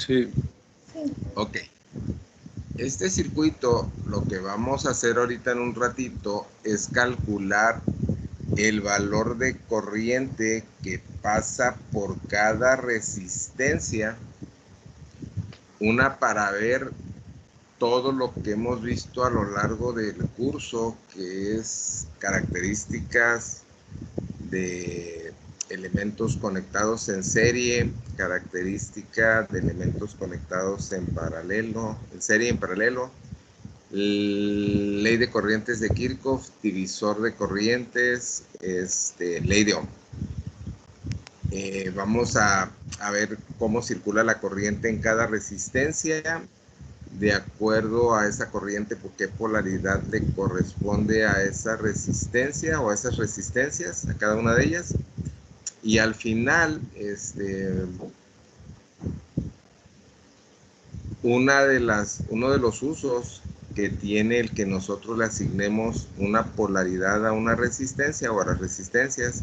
Sí. Ok. Este circuito, lo que vamos a hacer ahorita en un ratito es calcular el valor de corriente que pasa por cada resistencia. Una para ver todo lo que hemos visto a lo largo del curso, que es características de elementos conectados en serie, característica de elementos conectados en paralelo, en serie y en paralelo, ley de corrientes de Kirchhoff, divisor de corrientes, ley de Ohm. Vamos a ver cómo circula la corriente en cada resistencia, de acuerdo a esa corriente, por qué polaridad le corresponde a esa resistencia o a esas resistencias, a cada una de ellas. Y al final, uno de los usos que tiene el que nosotros le asignemos una polaridad a una resistencia o a las resistencias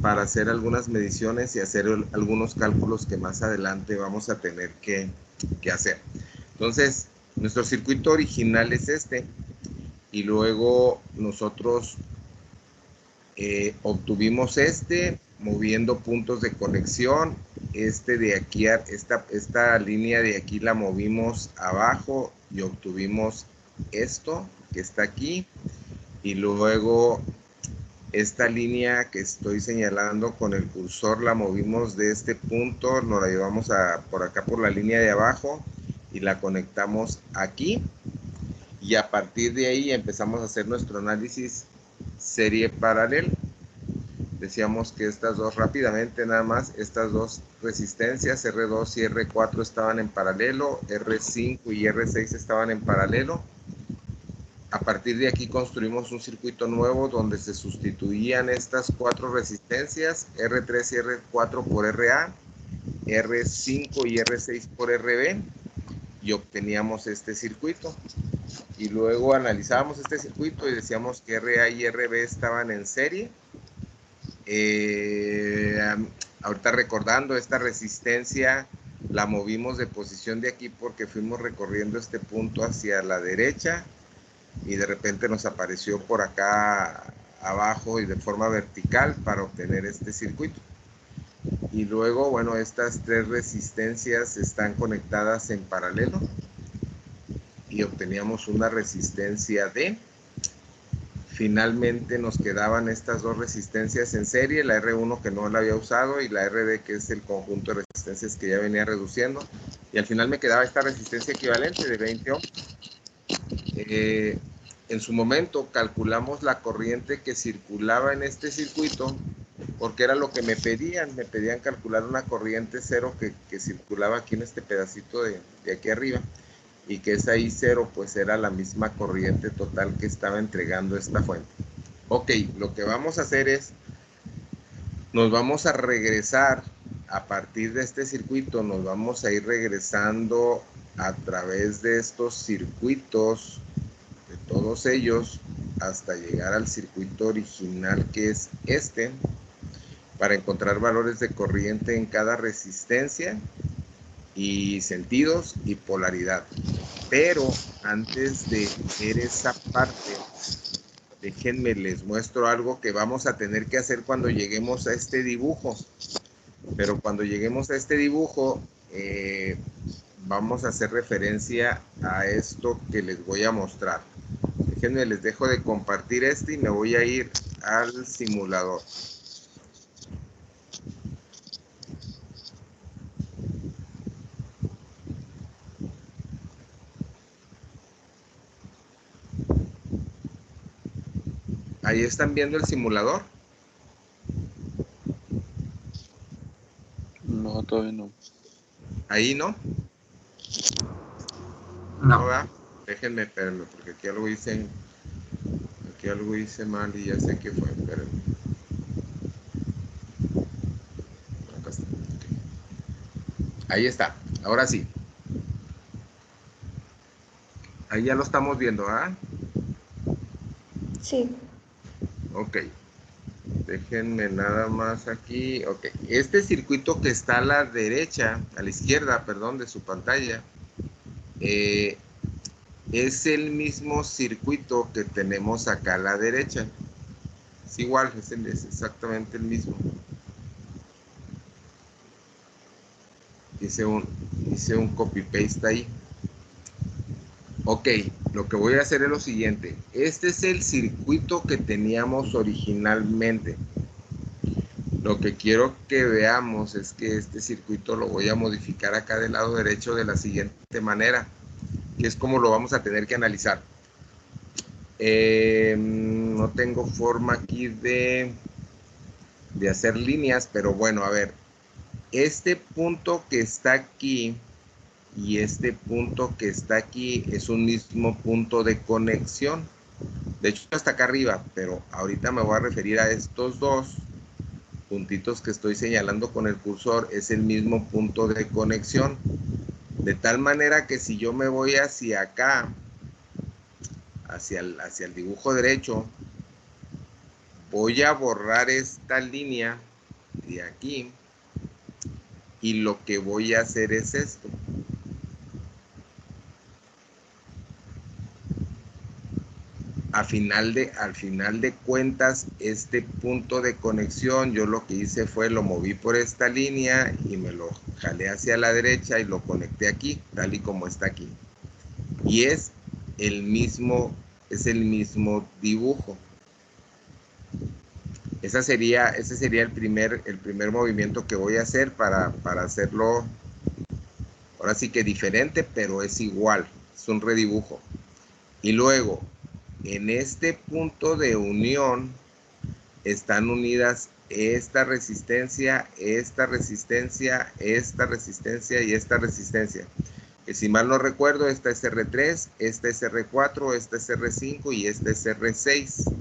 para hacer algunas mediciones y hacer algunos cálculos que más adelante vamos a tener que hacer. Entonces, nuestro circuito original es este, y luego nosotros obtuvimos moviendo puntos de conexión. De aquí, esta línea de aquí la movimos abajo y obtuvimos esto que está aquí, y luego esta línea que estoy señalando con el cursor la movimos de este punto, nos la llevamos por acá por la línea de abajo y la conectamos aquí, y a partir de ahí empezamos a hacer nuestro análisis serie paralelo. Decíamos que estas dos, rápidamente nada más, estas dos resistencias R2 y R4 estaban en paralelo, R5 y R6 estaban en paralelo. A partir de aquí construimos un circuito nuevo donde se sustituían estas cuatro resistencias, R3 y R4 por RA, R5 y R6 por RB, y obteníamos este circuito. Y luego analizábamos este circuito y decíamos que RA y RB estaban en serie. Ahorita recordando, esta resistencia la movimos de posición de aquí porque fuimos recorriendo este punto hacia la derecha, y de repente nos apareció por acá abajo y de forma vertical para obtener este circuito. Y luego, bueno, estas tres resistencias están conectadas en paralelo y obteníamos una resistencia D. Finalmente nos quedaban estas dos resistencias en serie, la R1 que no la había usado y la RD, que es el conjunto de resistencias que ya venía reduciendo, y al final me quedaba esta resistencia equivalente de 20 ohms. En su momento calculamos la corriente que circulaba en este circuito, porque era lo que me pedían calcular una corriente cero que circulaba aquí en este pedacito de aquí arriba, y que esa I0 pues era la misma corriente total que estaba entregando esta fuente. Ok, lo que vamos a hacer es, nos vamos a regresar a partir de este circuito, nos vamos a ir regresando a través de estos circuitos, de todos ellos, hasta llegar al circuito original, que es para encontrar valores de corriente en cada resistencia y sentidos y polaridad. Pero antes de ver esa parte, déjenme les muestro algo que vamos a tener que hacer cuando lleguemos a este dibujo. Pero cuando lleguemos a este dibujo, vamos a hacer referencia a esto que les voy a mostrar. Déjenme, les dejo de compartir y me voy a ir al simulador. Ahí están viendo el simulador. No, todavía no. Ahí no. No. Déjenme, espérenme, porque aquí algo hice mal y ya sé qué fue. Espérenme. Acá está. Ahí está. Ahora sí. Ahí ya lo estamos viendo, ¿ah? Sí. Ok. Déjenme nada más aquí. Ok, este circuito que está a la derecha, a la izquierda, perdón, de su pantalla, es el mismo circuito que tenemos acá a la derecha. Es igual, es exactamente el mismo. Hice un copy-paste ahí. Ok, lo que voy a hacer es lo siguiente. Este es el circuito que teníamos originalmente. Lo que quiero que veamos es que este circuito lo voy a modificar acá del lado derecho de la siguiente manera, que es como lo vamos a tener que analizar. No tengo forma aquí de hacer líneas, pero bueno, a ver. Este punto que está aquí y este punto que está aquí es un mismo punto de conexión. De hecho, hasta acá arriba, pero ahorita me voy a referir a estos dos puntitos que estoy señalando con el cursor. Es el mismo punto de conexión. De tal manera que si yo me voy hacia acá, hacia el dibujo derecho, voy a borrar esta línea de aquí y lo que voy a hacer es esto. Al final de cuentas, este punto de conexión, yo lo que hice fue lo moví por esta línea y me lo jalé hacia la derecha y lo conecté aquí, tal y como está aquí. Y es el mismo dibujo. Ese sería el primer movimiento que voy a hacer para hacerlo, ahora sí que diferente, pero es igual, es un redibujo. Y luego, en este punto de unión, están unidas esta resistencia, esta resistencia, esta resistencia y esta resistencia. Que si mal no recuerdo, esta es R3, esta es R4, esta es R5 y esta es R6.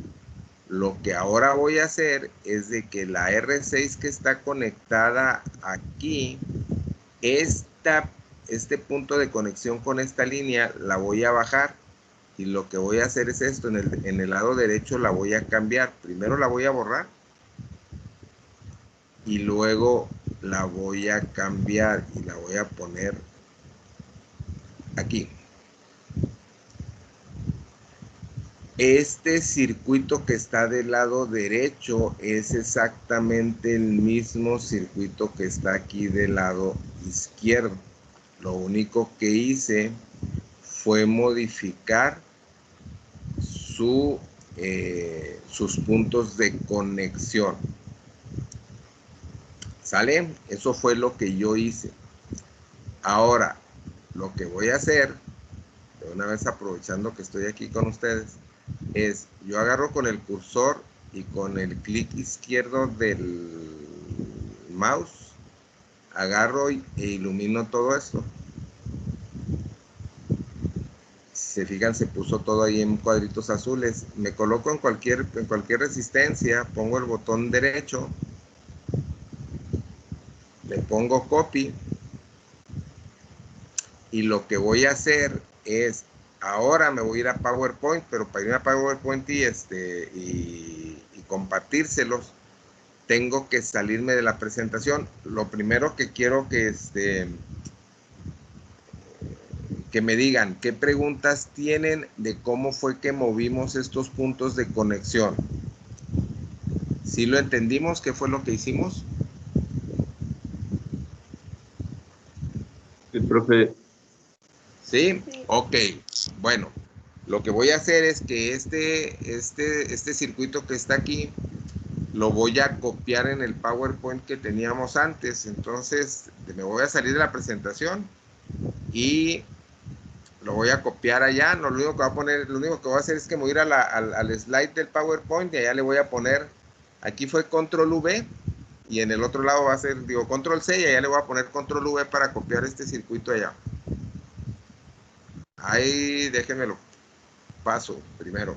Lo que ahora voy a hacer es de que la R6 que está conectada aquí, este punto de conexión con esta línea la voy a bajar. Y lo que voy a hacer es esto, en el lado derecho la voy a cambiar. Primero la voy a borrar y luego la voy a cambiar y la voy a poner aquí. Este circuito que está del lado derecho es exactamente el mismo circuito que está aquí del lado izquierdo. Lo único que hice fue modificar sus puntos de conexión. ¿Sale? Eso fue lo que yo hice. Ahora, lo que voy a hacer, de una vez aprovechando que estoy aquí con ustedes, es yo agarro con el cursor y con el clic izquierdo del mouse, agarro e ilumino todo esto. Si se fijan, se puso todo ahí en cuadritos azules. Me coloco en cualquier resistencia, pongo el botón derecho, le pongo copy y lo que voy a hacer es, ahora me voy a ir a PowerPoint, pero para ir a PowerPoint y compartírselos, tengo que salirme de la presentación. Lo primero que quiero que me digan qué preguntas tienen de cómo fue que movimos estos puntos de conexión. ¿Sí lo entendimos? ¿Qué fue lo que hicimos? Sí, profe. ¿Sí? Ok. Bueno, lo que voy a hacer es que este circuito que está aquí, lo voy a copiar en el PowerPoint que teníamos antes. Entonces, me voy a salir de la presentación y lo voy a copiar allá. No, lo único que voy a hacer es que me voy a ir al slide del PowerPoint y allá le voy a poner, aquí fue control V y en el otro lado va a ser, control C y allá le voy a poner control V para copiar este circuito allá. Ahí déjenmelo paso primero.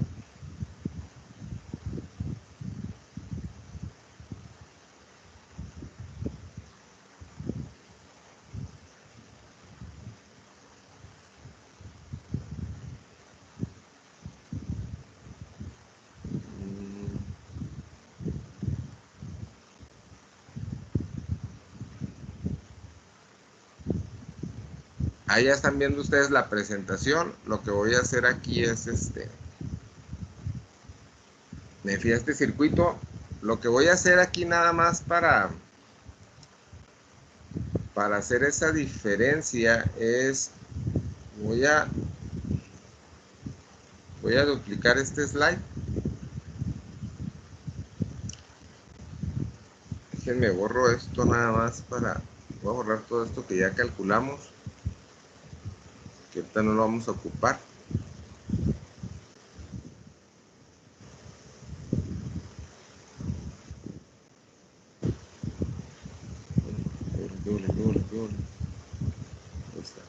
Ahí ya están viendo ustedes la presentación. Lo que voy a hacer aquí es me fui a este circuito. Lo que voy a hacer aquí nada más para hacer esa diferencia es, voy a duplicar este slide. Déjenme borro esto nada más voy a borrar todo esto que ya calculamos, que ahorita no lo vamos a ocupar. Ahí está.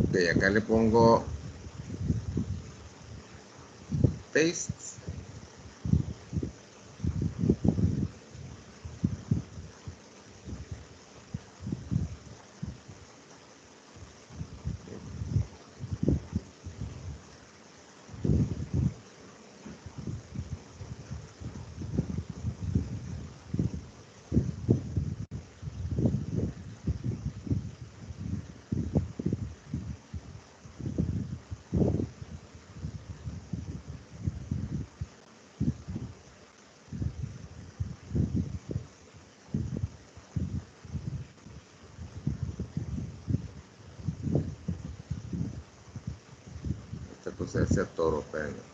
Ok, acá le pongo paste. Esta cosa se atoró, espérenme.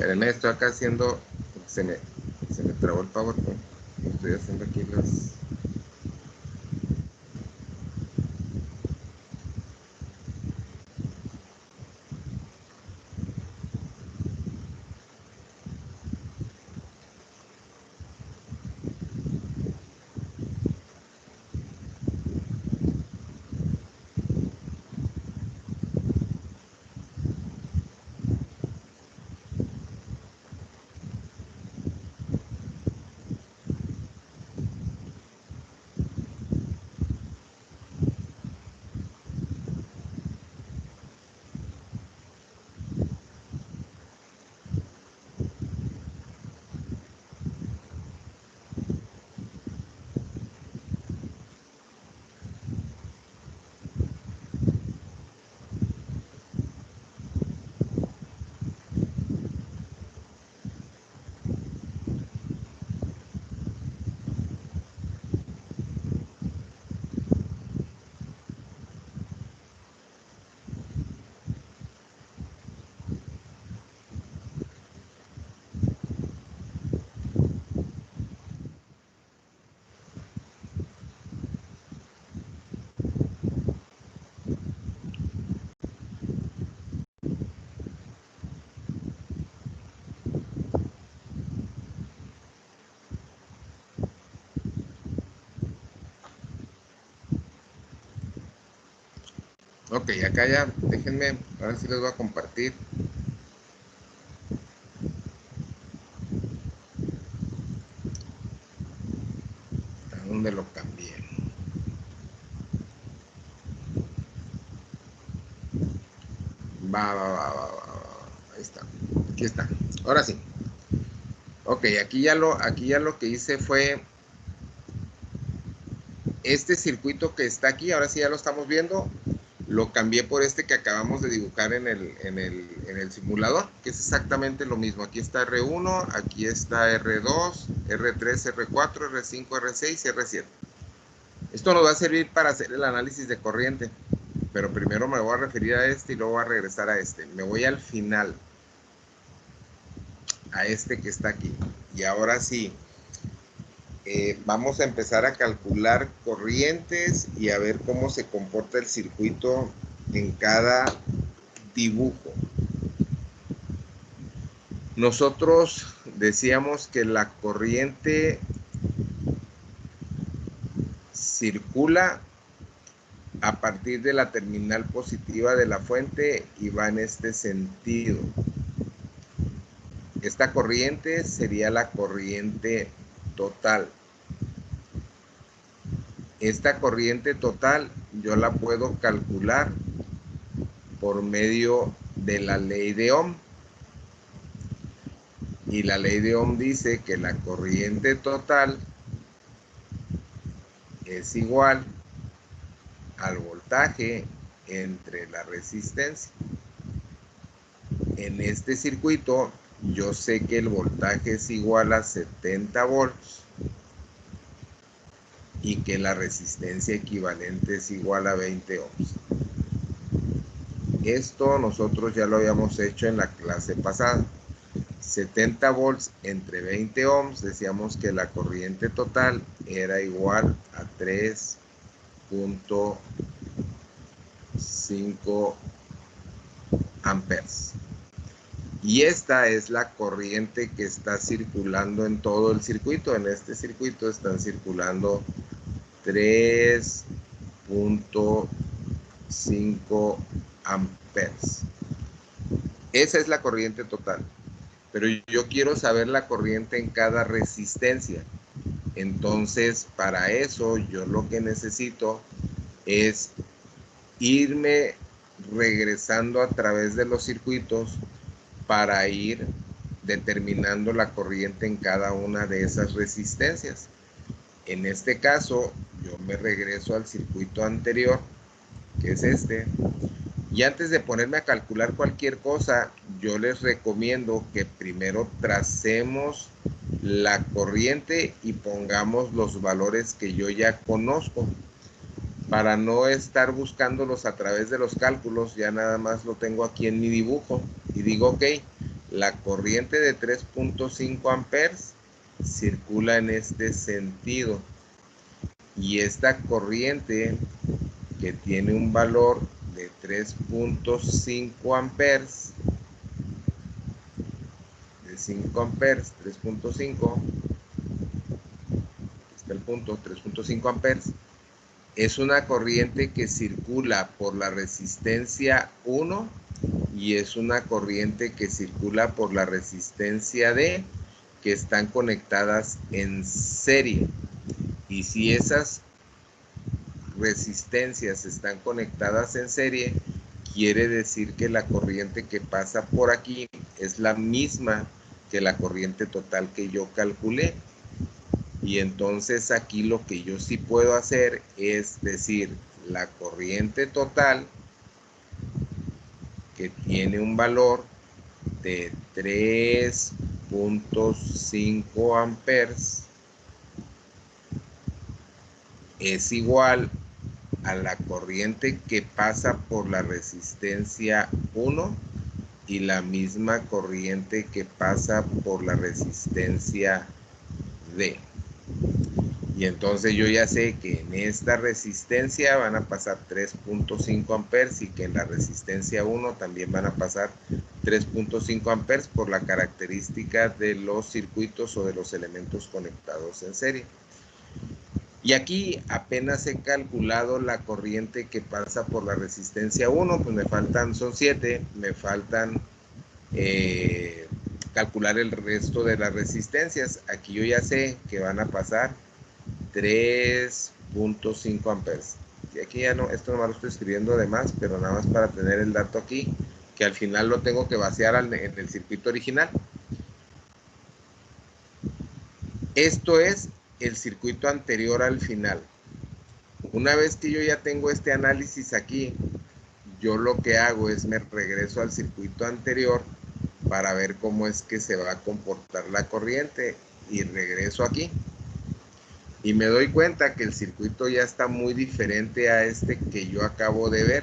Espérenme, estoy acá haciendo, se me trabó el PowerPoint. Estoy haciendo aquí las... Ok, acá ya, déjenme, ahora sí les voy a compartir. ¿A dónde lo cambié? Va. Ahí está. Aquí está. Ahora sí. Ok, aquí ya lo que hice fue este circuito que está aquí, ahora sí ya lo estamos viendo, lo cambié por este que acabamos de dibujar en el simulador, que es exactamente lo mismo. Aquí está R1, aquí está R2, R3, R4, R5, R6 y R7. Esto nos va a servir para hacer el análisis de corriente. pero primero me voy a referir a este y luego voy a regresar a este. Me voy al final, a este que está aquí. Y ahora sí, vamos a empezar a calcular corrientes y a ver cómo se comporta el circuito en cada dibujo. Nosotros decíamos que la corriente circula a partir de la terminal positiva de la fuente y va en este sentido. Esta corriente sería la corriente total. Esta corriente total yo la puedo calcular por medio de la ley de Ohm. Y la ley de Ohm dice que la corriente total es igual al voltaje entre la resistencia. En este circuito yo sé que el voltaje es igual a 70 volts y que la resistencia equivalente es igual a 20 ohms. Esto nosotros ya lo habíamos hecho en la clase pasada. 70 volts entre 20 ohms, decíamos que la corriente total era igual a 3.5 amperes. Y esta es la corriente que está circulando en todo el circuito. En este circuito están circulando 3.5 amperes. Esa es la corriente total. Pero yo quiero saber la corriente en cada resistencia. Entonces, para eso yo lo que necesito es irme regresando a través de los circuitos para ir determinando la corriente en cada una de esas resistencias. En este caso, yo me regreso al circuito anterior, que es este, y antes de ponerme a calcular cualquier cosa, yo les recomiendo que primero tracemos la corriente y pongamos los valores que yo ya conozco. Para no estar buscándolos a través de los cálculos, ya nada más lo tengo aquí en mi dibujo. Y digo, ok, la corriente de 3.5 amperes circula en este sentido. Y esta corriente que tiene un valor de 3.5 amperes, de 5 amperes, 3.5, está el punto, 3.5 amperes, es una corriente que circula por la resistencia 1 y es una corriente que circula por la resistencia D, que están conectadas en serie. Y si esas resistencias están conectadas en serie, quiere decir que la corriente que pasa por aquí es la misma que la corriente total que yo calculé. Y entonces aquí lo que yo sí puedo hacer es decir, la corriente total que tiene un valor de 3.5 amperes es igual a la corriente que pasa por la resistencia 1 y la misma corriente que pasa por la resistencia D. Y entonces yo ya sé que en esta resistencia van a pasar 3.5 amperes y que en la resistencia 1 también van a pasar 3.5 amperes por la característica de los circuitos o de los elementos conectados en serie. Y aquí apenas he calculado la corriente que pasa por la resistencia 1, pues me faltan, son 7, me faltan calcular el resto de las resistencias. Aquí yo ya sé que van a pasar 3.5 amperes. Y aquí ya no, esto nomás lo estoy escribiendo de más, pero nada más para tener el dato aquí, que al final lo tengo que vaciar en el circuito original. Esto es el circuito anterior al final. Una vez que yo ya tengo este análisis aquí, yo lo que hago es me regreso al circuito anterior para ver cómo es que se va a comportar la corriente y regreso aquí. Y me doy cuenta que el circuito ya está muy diferente a este que yo acabo de ver.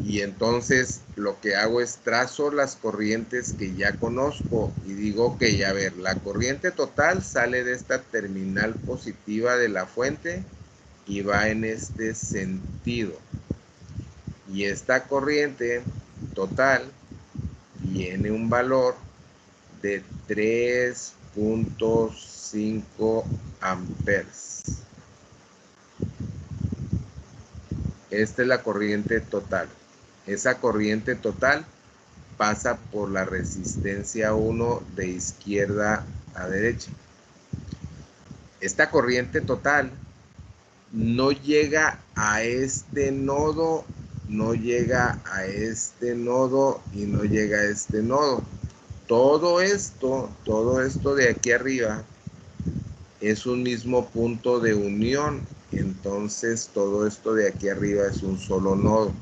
Y entonces lo que hago es trazo las corrientes que ya conozco y digo que, a ver, la corriente total sale de esta terminal positiva de la fuente y va en este sentido. Y esta corriente total tiene un valor de 3.5 amperes. Esta es la corriente total. Esa corriente total pasa por la resistencia 1 de izquierda a derecha. Esta corriente total no llega a este nodo, no llega a este nodo y no llega a este nodo. Todo esto de aquí arriba es un mismo punto de unión. Entonces todo esto de aquí arriba es un solo nodo.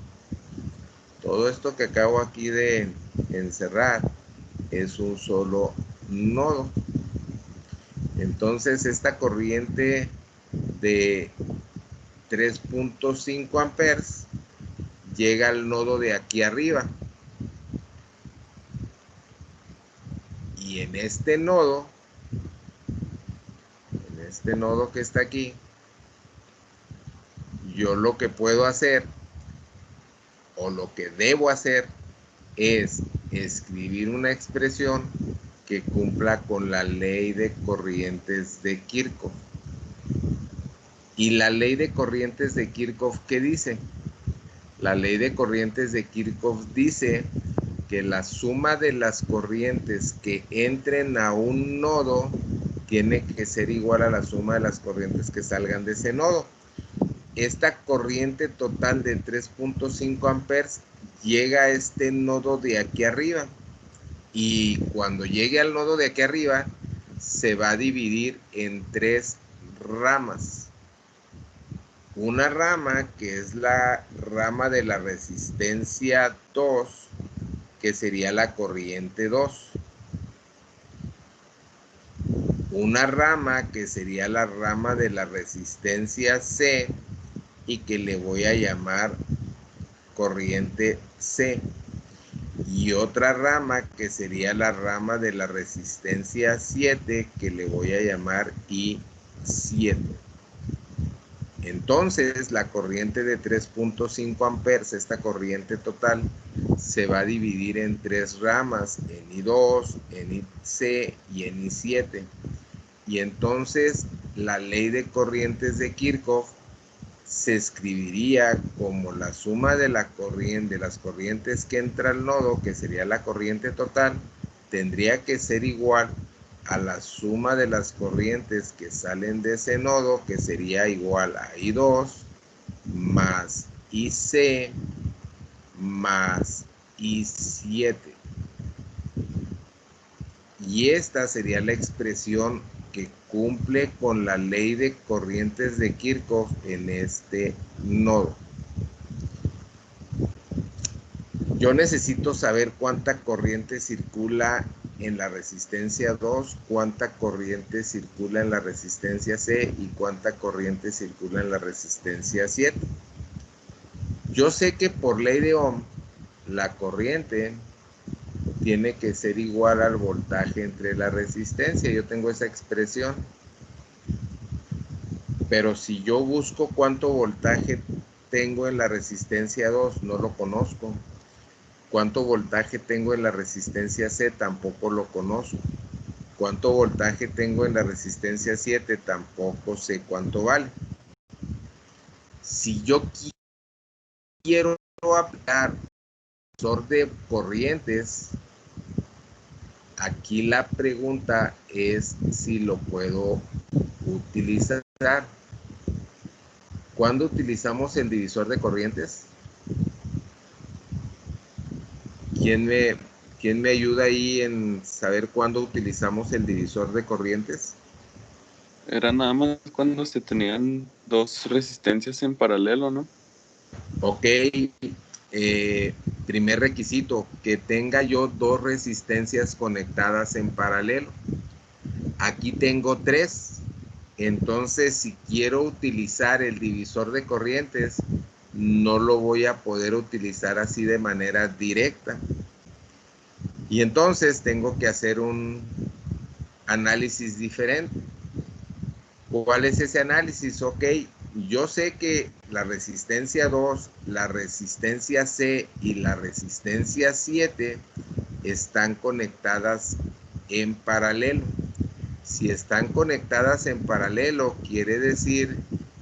Todo esto que acabo aquí de encerrar es un solo nodo. Entonces esta corriente de 3.5 amperes llega al nodo de aquí arriba. Y en este nodo que está aquí, yo lo que puedo hacer o lo que debo hacer es escribir una expresión que cumpla con la ley de corrientes de Kirchhoff. Y la ley de corrientes de Kirchhoff, ¿qué dice? La ley de corrientes de Kirchhoff dice que la suma de las corrientes que entren a un nodo tiene que ser igual a la suma de las corrientes que salgan de ese nodo. Esta corriente total de 3.5 amperes llega a este nodo de aquí arriba. Y cuando llegue al nodo de aquí arriba, se va a dividir en 3 ramas. Una rama que es la rama de la resistencia 2, que sería la corriente 2. Una rama que sería la rama de la resistencia C y que le voy a llamar corriente C. Y otra rama que sería la rama de la resistencia 7 que le voy a llamar I7. Entonces la corriente de 3.5 amperes, esta corriente total, se va a dividir en 3 ramas, en I2, en IC y en I7. Y entonces la ley de corrientes de Kirchhoff se escribiría como la suma de la corriente, de las corrientes que entra al nodo, que sería la corriente total, tendría que ser igual a la suma de las corrientes que salen de ese nodo, que sería igual a I2 más IC más I7. Y esta sería la expresión que cumple con la ley de corrientes de Kirchhoff en este nodo. Yo necesito saber cuánta corriente circula en la resistencia 2, cuánta corriente circula en la resistencia C y cuánta corriente circula en la resistencia 7. Yo sé que por ley de Ohm, la corriente tiene que ser igual al voltaje entre la resistencia. Yo tengo esa expresión. Pero si yo busco cuánto voltaje tengo en la resistencia 2, no lo conozco. Cuánto voltaje tengo en la resistencia C, tampoco lo conozco. Cuánto voltaje tengo en la resistencia 7, tampoco sé cuánto vale. Si yo quiero aplicar divisor de corrientes, aquí la pregunta es si lo puedo utilizar. ¿Cuándo utilizamos el divisor de corrientes? ¿Quién me ayuda ahí en saber cuándo utilizamos el divisor de corrientes? Era nada más cuando se tenían dos resistencias en paralelo, ¿no? Ok, primer requisito, que tenga yo dos resistencias conectadas en paralelo. Aquí tengo 3, entonces si quiero utilizar el divisor de corrientes, no lo voy a poder utilizar así de manera directa. Y entonces tengo que hacer un análisis diferente. ¿Cuál es ese análisis? Ok, yo sé que la resistencia 2, la resistencia C y la resistencia 7 están conectadas en paralelo. Si están conectadas en paralelo, quiere decir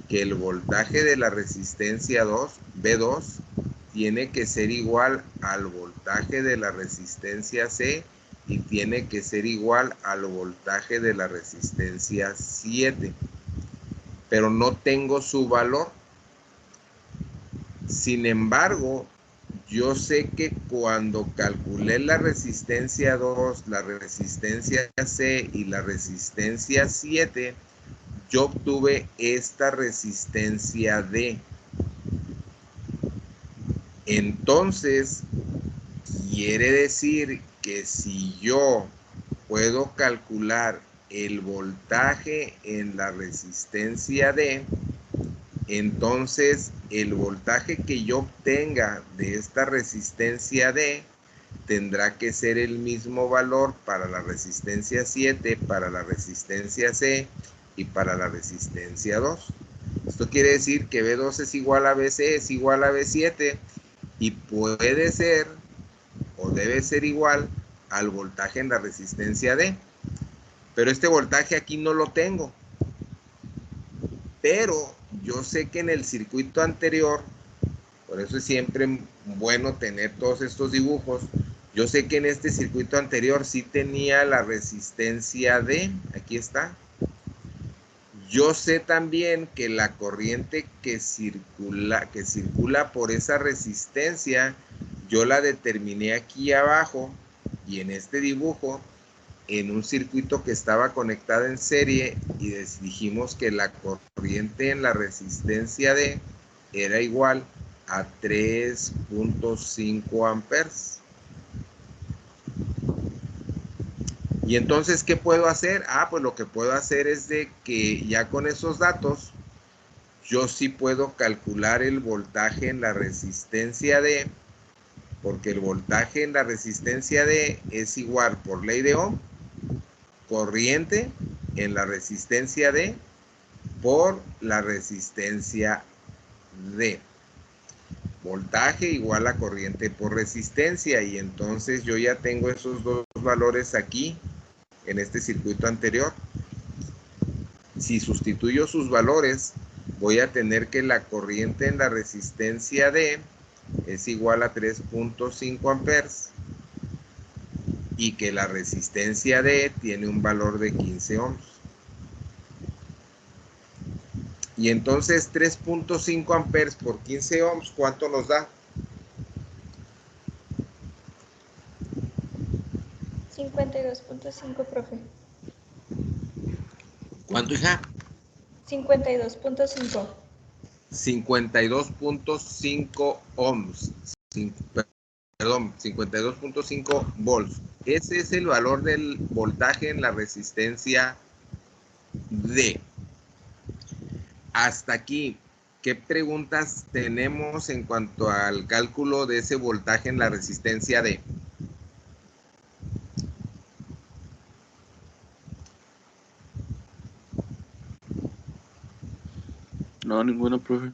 que el voltaje de la resistencia 2, B2, tiene que ser igual al voltaje de la resistencia C y tiene que ser igual al voltaje de la resistencia 7. Pero no tengo su valor. Sin embargo, yo sé que cuando calculé la resistencia 2, la resistencia C y la resistencia 7, yo obtuve esta resistencia D. Entonces, quiere decir que si yo puedo calcular el voltaje en la resistencia D, entonces el voltaje que yo obtenga de esta resistencia D tendrá que ser el mismo valor para la resistencia 7, para la resistencia C y para la resistencia 2. Esto quiere decir que B2 es igual a BC es igual a B7 y puede ser o debe ser igual al voltaje en la resistencia D. Pero este voltaje aquí no lo tengo. Pero yo sé que en el circuito anterior, por eso es siempre bueno tener todos estos dibujos, yo sé que en este circuito anterior sí tenía la resistencia D, aquí está. Yo sé también que la corriente que circula por esa resistencia, yo la determiné aquí abajo y en este dibujo, en un circuito que estaba conectado en serie y dijimos que la corriente en la resistencia D era igual a 3.5 amperes. Y entonces, ¿qué puedo hacer? Pues lo que puedo hacer es de que ya con esos datos, yo sí puedo calcular el voltaje en la resistencia D, porque el voltaje en la resistencia D es igual, por ley de Ohm, corriente en la resistencia D por la resistencia D. Voltaje igual a corriente por resistencia, y entonces yo ya tengo esos dos valores aquí en este circuito anterior. Si sustituyo sus valores, voy a tener que la corriente en la resistencia D es igual a 3.5 amperes y que la resistencia D tiene un valor de 15 ohms. Y entonces 3.5 amperes por 15 ohms, ¿cuánto nos da? 52.5, profe. ¿Cuánto, hija? 52.5. 52.5 ohms. Perdón, 52.5 volts. Ese es el valor del voltaje en la resistencia D. Hasta aquí, ¿qué preguntas tenemos en cuanto al cálculo de ese voltaje en la resistencia D? No, ninguno, profe.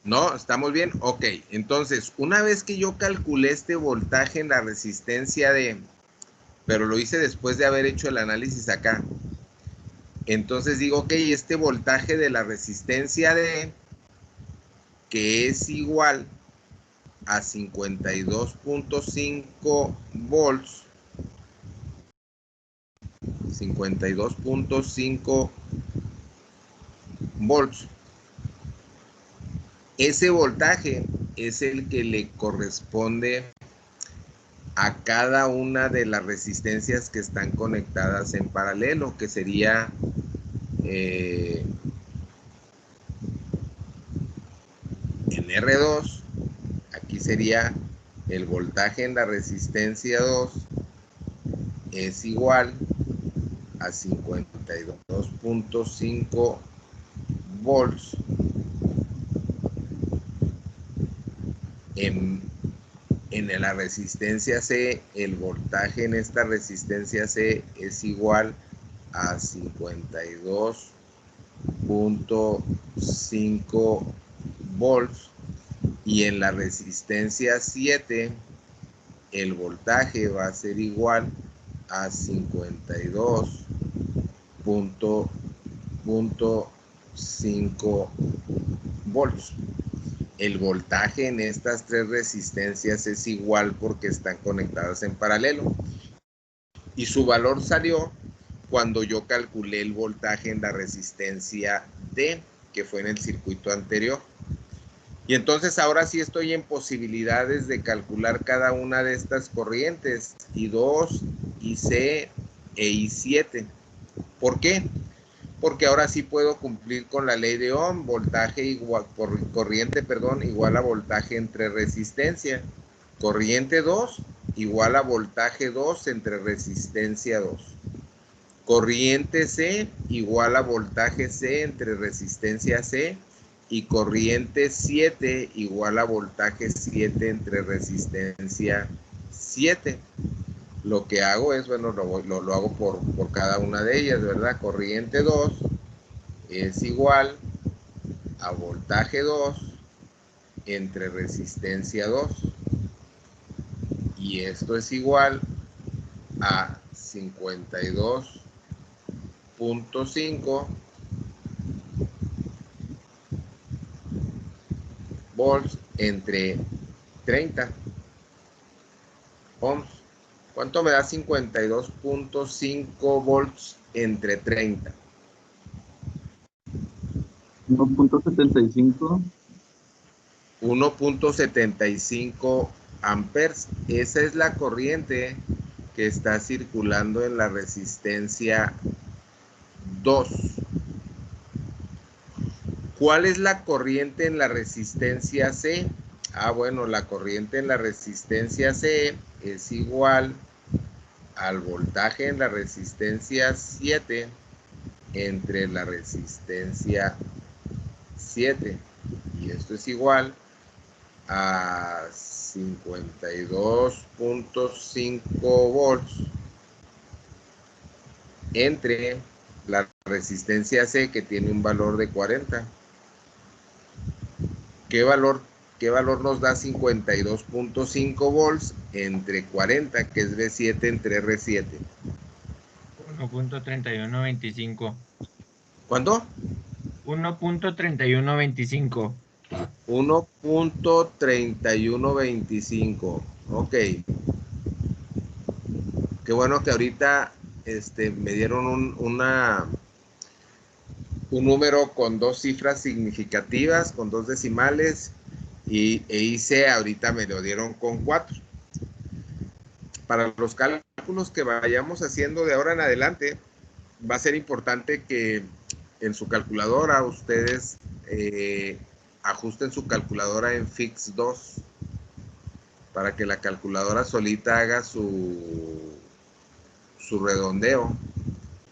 ¿No? ¿Estamos bien? Ok, entonces, una vez que yo calculé este voltaje en la resistencia D, pero lo hice después de haber hecho el análisis acá, entonces digo, ok, este voltaje de la resistencia D, que es igual a 52.5 volts, 52.5 volts, ese voltaje es el que le corresponde a cada una de las resistencias que están conectadas en paralelo, que sería en R2, aquí sería el voltaje en la resistencia 2 es igual a 52.5 volts En la resistencia C, el voltaje en esta resistencia C es igual a 52.5 volts, y en la resistencia 7 el voltaje va a ser igual a 52.5 volts. El voltaje en estas tres resistencias es igual porque están conectadas en paralelo. Y su valor salió cuando yo calculé el voltaje en la resistencia D, que fue en el circuito anterior. Y entonces ahora sí estoy en posibilidades de calcular cada una de estas corrientes, I2, IC e I7. ¿Por qué? Porque ahora sí puedo cumplir con la ley de Ohm, voltaje igual, corriente, perdón, igual a voltaje entre resistencia. Corriente 2 igual a voltaje 2 entre resistencia 2. Corriente C igual a voltaje C entre resistencia C. Y corriente 7 igual a voltaje 7 entre resistencia 7. Lo que hago es, bueno, lo hago por cada una de ellas, ¿verdad? Corriente 2 es igual a voltaje 2 entre resistencia 2. Y esto es igual a 52.5 volts entre 30 ohms. ¿Cuánto me da 52.5 volts entre 30? 1.75. 1.75 amperes. Esa es la corriente que está circulando en la resistencia 2. ¿Cuál es la corriente en la resistencia C? Ah, bueno, la corriente en la resistencia C es igual al voltaje en la resistencia 7 entre la resistencia 7. Y esto es igual a 52.5 volts entre la resistencia C, que tiene un valor de 40. ¿Qué valor nos da 52.5 volts entre 40, que es V7 entre R7? 1.3125. ¿Cuánto? 1.3125. 1.3125. Ok. Qué bueno que ahorita me dieron un número con dos cifras significativas, con dos decimales, e hice, ahorita me lo dieron con 4. Para los cálculos que vayamos haciendo de ahora en adelante, va a ser importante que en su calculadora ustedes ajusten su calculadora en Fix 2 para que la calculadora solita haga su redondeo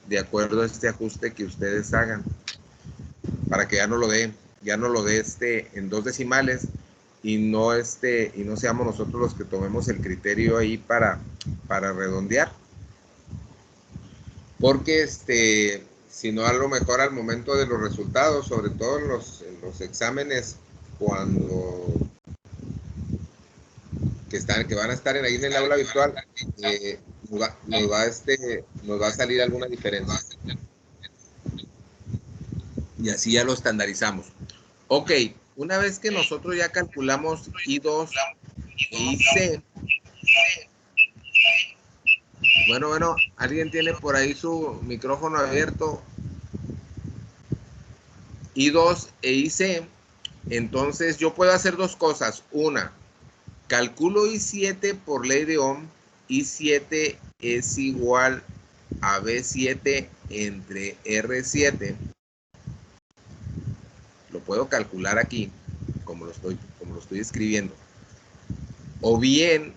de acuerdo a este ajuste que ustedes hagan, para que ya no lo dé en dos decimales y no seamos nosotros los que tomemos el criterio ahí para redondear, porque si no, a lo mejor al momento de los resultados, sobre todo en los exámenes, cuando que van a estar ahí en el aula virtual, nos va a salir alguna diferencia. Y así ya lo estandarizamos. Ok, una vez que nosotros ya calculamos I2 e IC, bueno, alguien tiene por ahí su micrófono abierto, I2 e IC, entonces yo puedo hacer dos cosas. Una, calculo I7 por ley de Ohm. I7 es igual a V7 entre R7. Lo puedo calcular aquí, como lo estoy escribiendo. O bien,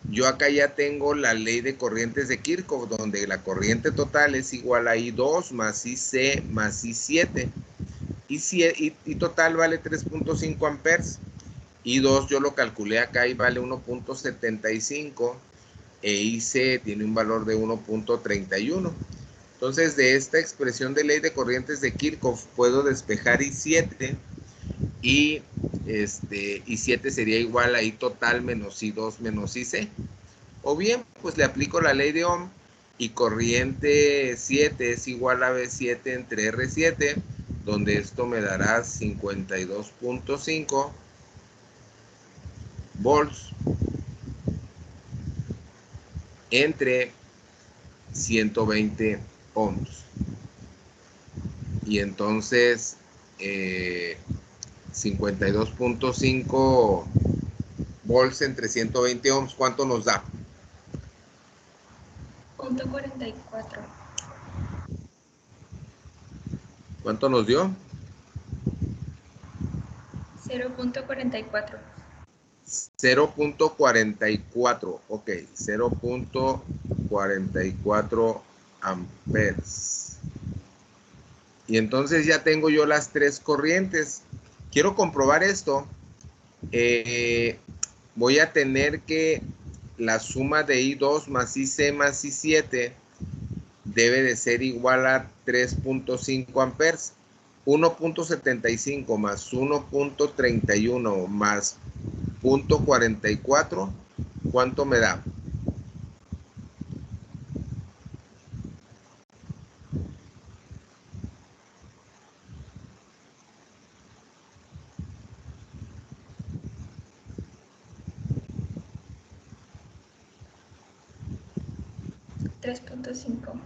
yo acá ya tengo la ley de corrientes de Kirchhoff, donde la corriente total es igual a I2 más IC más I7. Y total vale 3.5 amperes. I2 yo lo calculé acá y vale 1.75 e IC tiene un valor de 1.31. Entonces, de esta expresión de ley de corrientes de Kirchhoff puedo despejar I7 y I7 sería igual a I total menos I2 menos IC. O bien, pues le aplico la ley de Ohm y corriente 7 es igual a V7 entre R7, donde esto me dará 52.5 volts entre 120 ohms. Y entonces 52.5 volts entre 120 ohms, ¿cuánto nos da? 0.44. ¿Cuánto nos dio? 0.44. 0.44, ok, 0.44 amperes. Y entonces ya tengo yo las tres corrientes. Quiero comprobar esto. Voy a tener que la suma de I2 más IC más I7 debe de ser igual a 3.5 amperes. 1.75 más 1.31 más 0.44, ¿cuánto me da? $3.5.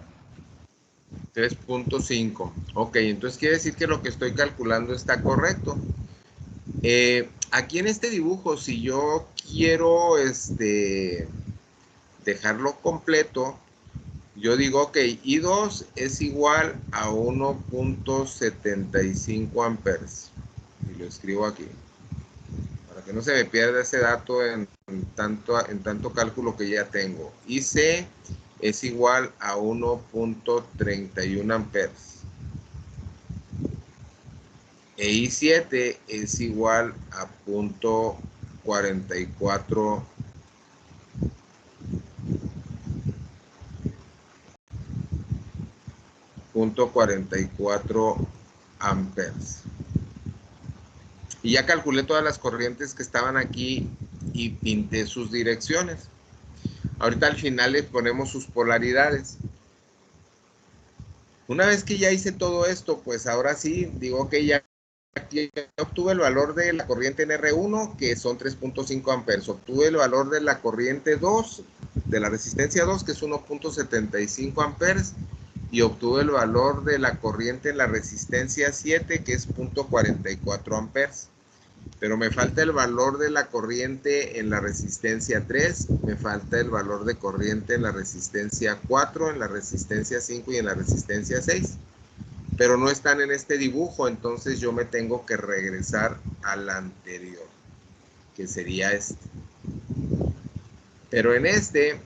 3.5. Ok, entonces quiere decir que lo que estoy calculando está correcto. Aquí en este dibujo, si yo quiero dejarlo completo, yo digo, ok, I2 es igual a 1.75 amperes. Y lo escribo aquí. Para que no se me pierda ese dato en tanto cálculo que ya tengo. IC es igual a 1.31 amperes. E I7 es igual a 0.44 amperes. Y ya calculé todas las corrientes que estaban aquí y pinté sus direcciones. Ahorita al final le ponemos sus polaridades. Una vez que ya hice todo esto, pues ahora sí, digo que ya aquí obtuve el valor de la corriente en R1, que son 3.5 amperes. Obtuve el valor de la corriente 2, de la resistencia 2, que es 1.75 amperes. Y obtuve el valor de la corriente en la resistencia 7, que es 0.44 amperes. Pero me falta el valor de la corriente en la resistencia 3, me falta el valor de corriente en la resistencia 4, en la resistencia 5 y en la resistencia 6. Pero no están en este dibujo, entonces yo me tengo que regresar al anterior, que sería este. Pero en este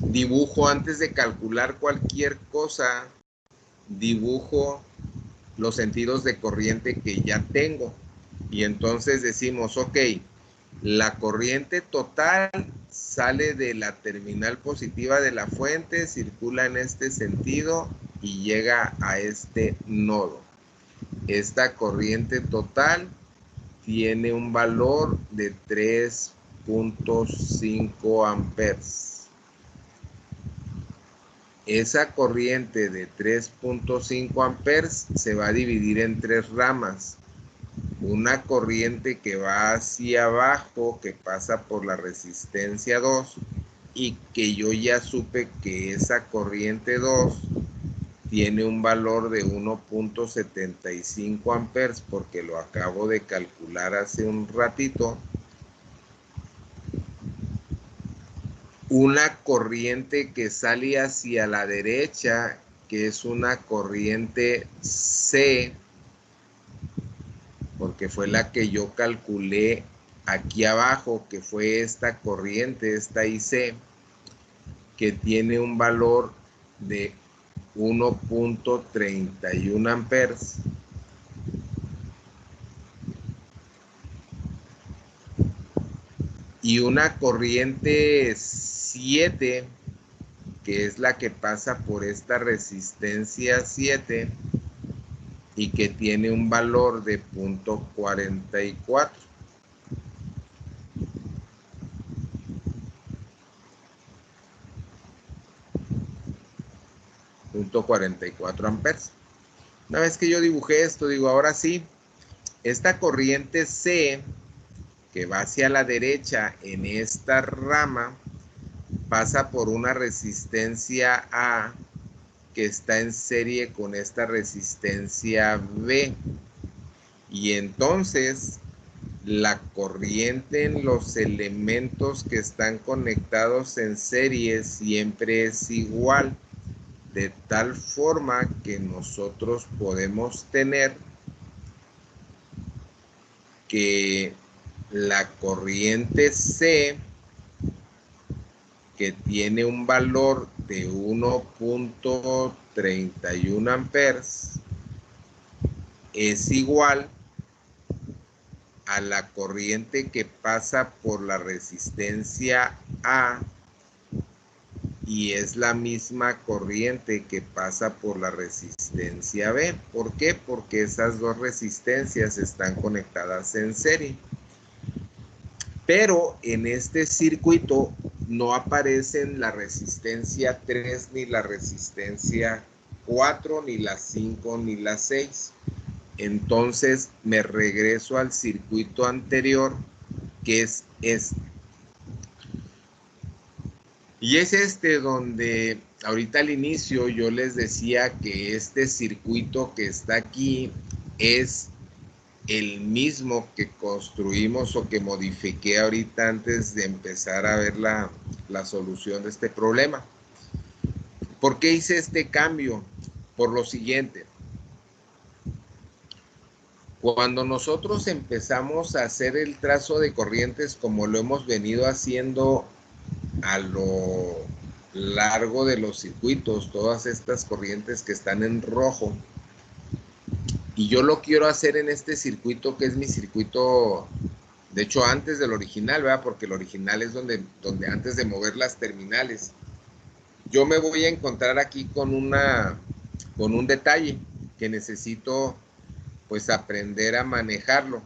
dibujo, antes de calcular cualquier cosa, dibujo los sentidos de corriente que ya tengo. Y entonces decimos, ok, la corriente total sale de la terminal positiva de la fuente, circula en este sentido y llega a este nodo. Esta corriente total tiene un valor de 3.5 amperes. Esa corriente de 3.5 amperes se va a dividir en tres ramas. Una corriente que va hacia abajo, que pasa por la resistencia 2, y que yo ya supe que esa corriente 2 tiene un valor de 1.75 amperes, porque lo acabo de calcular hace un ratito. Una corriente que sale hacia la derecha, que es una corriente C, porque fue la que yo calculé aquí abajo, que fue esta corriente, esta IC, que tiene un valor de 1.31 amperes. y una corriente 7, que es la que pasa por esta resistencia 7 y que tiene un valor de 0.44. .44 amperes. Una vez que yo dibujé esto, digo, ahora sí, esta corriente C que va hacia la derecha en esta rama pasa por una resistencia A que está en serie con esta resistencia B, y entonces la corriente en los elementos que están conectados en serie siempre es igual, de tal forma que nosotros podemos tener que la corriente C, que tiene un valor de 1.31 amperes, es igual a la corriente que pasa por la resistencia A, y es la misma corriente que pasa por la resistencia B. ¿Por qué? Porque esas dos resistencias están conectadas en serie. Pero en este circuito no aparecen la resistencia 3, ni la resistencia 4, ni la 5, ni la 6. Entonces me regreso al circuito anterior, que es este. Y es este donde ahorita al inicio yo les decía que este circuito que está aquí es el mismo que construimos o que modifiqué ahorita antes de empezar a ver la solución de este problema. ¿Por qué hice este cambio? Por lo siguiente. Cuando nosotros empezamos a hacer el trazo de corrientes como lo hemos venido haciendo a lo largo de los circuitos, todas estas corrientes que están en rojo, y yo lo quiero hacer en este circuito que es mi circuito, de hecho antes del original, ¿verdad? Porque el original es donde antes de mover las terminales, yo me voy a encontrar aquí con un detalle que necesito pues aprender a manejarlo.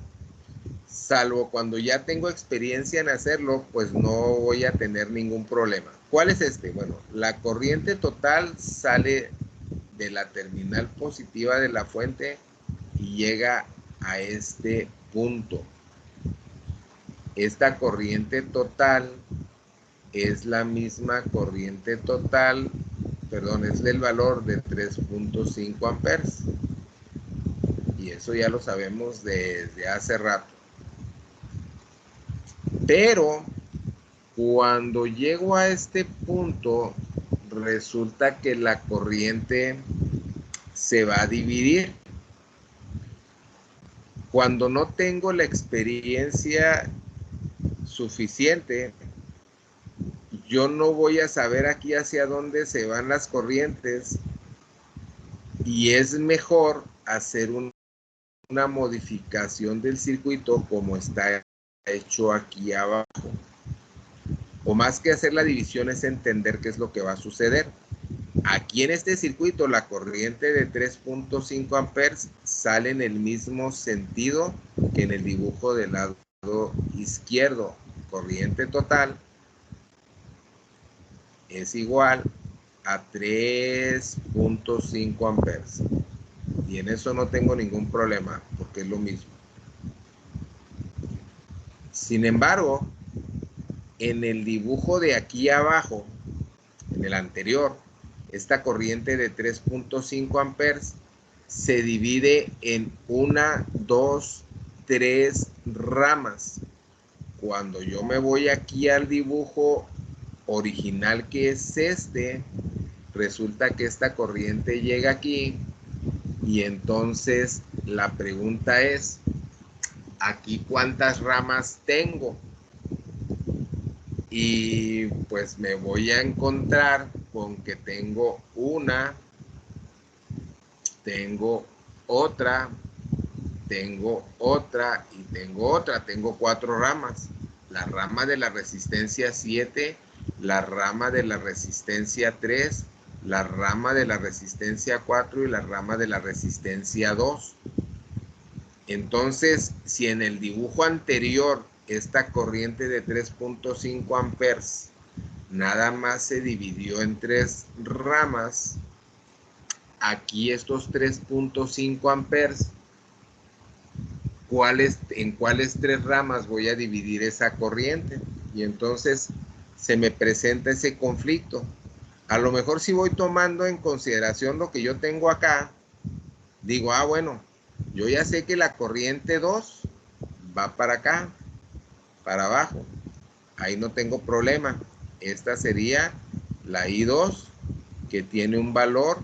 Salvo cuando ya tengo experiencia en hacerlo, pues no voy a tener ningún problema. ¿Cuál es este? Bueno, la corriente total sale de la terminal positiva de la fuente y llega a este punto. Esta corriente total es la misma corriente total, perdón, es del valor de 3.5 amperes. Y eso ya lo sabemos desde hace rato. Pero cuando llego a este punto, resulta que la corriente se va a dividir. Cuando no tengo la experiencia suficiente, yo no voy a saber aquí hacia dónde se van las corrientes, y es mejor hacer una modificación del circuito como está hecho aquí abajo. O más que hacer la división es entender qué es lo que va a suceder. Aquí en este circuito la corriente de 3.5 amperes sale en el mismo sentido que en el dibujo del lado izquierdo. Corriente total es igual a 3.5 amperes. Y en eso no tengo ningún problema porque es lo mismo. Sin embargo, en el dibujo de aquí abajo, en el anterior, esta corriente de 3.5 amperes se divide en 1, 2, 3 ramas. Cuando yo me voy aquí al dibujo original, que es este, resulta que esta corriente llega aquí, y entonces la pregunta es, ¿aquí cuántas ramas tengo? Y pues me voy a encontrar con que tengo una, tengo otra, tengo otra y tengo otra. Tengo 4 ramas. la rama de la resistencia 7, la rama de la resistencia 3, la rama de la resistencia 4 y la rama de la resistencia 2. Entonces, si en el dibujo anterior esta corriente de 3.5 amperes nada más se dividió en 3 ramas, aquí estos 3.5 amperes, ¿en cuáles 3 ramas voy a dividir esa corriente? Y entonces se me presenta ese conflicto. A lo mejor si voy tomando en consideración lo que yo tengo acá, digo, bueno, yo ya sé que la corriente 2 va para acá, para abajo. Ahí no tengo problema. Esta sería la I2, que tiene un valor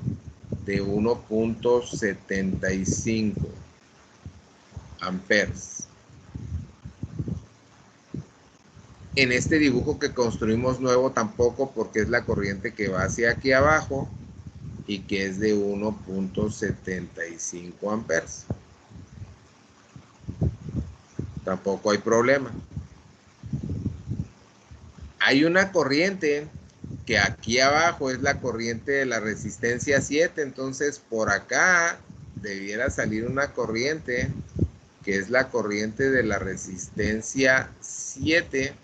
de 1.75 amperes. En este dibujo que construimos nuevo tampoco, porque es la corriente que va hacia aquí abajo y que es de 1.75 amperes. Tampoco hay problema. Hay una corriente que aquí abajo es la corriente de la resistencia 7, entonces por acá debiera salir una corriente que es la corriente de la resistencia 7,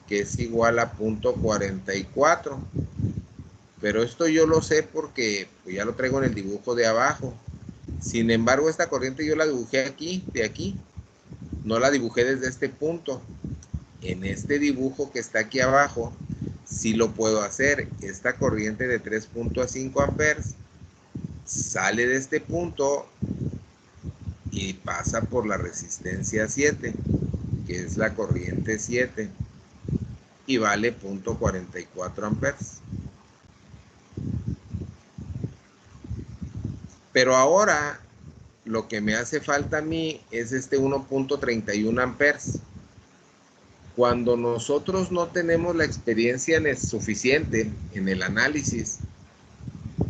que es igual a 0.44. Pero esto yo lo sé porque pues, ya lo traigo en el dibujo de abajo. Sin embargo, esta corriente yo la dibujé aquí, de aquí. No la dibujé desde este punto. En este dibujo que está aquí abajo, sí lo puedo hacer. Esta corriente de 3.5 amperes sale de este punto y pasa por la resistencia 7, que es la corriente 7, y vale 0.44 amperes. Pero ahora lo que me hace falta a mí es este 1.31 amperes. Cuando nosotros no tenemos la experiencia suficiente en el análisis,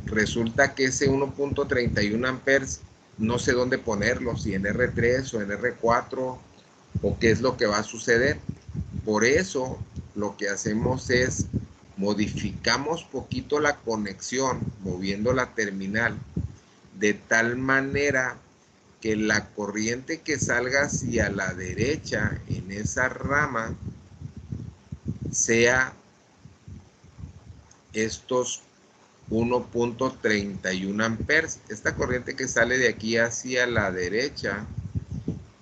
resulta que ese 1.31 amperes no sé dónde ponerlo, si en R3 o en R4 o qué es lo que va a suceder. Por eso lo que hacemos es modificamos poquito la conexión, moviendo la terminal, de tal manera que la corriente que salga hacia la derecha en esa rama sea estos 1.31 amperes. Esta corriente que sale de aquí hacia la derecha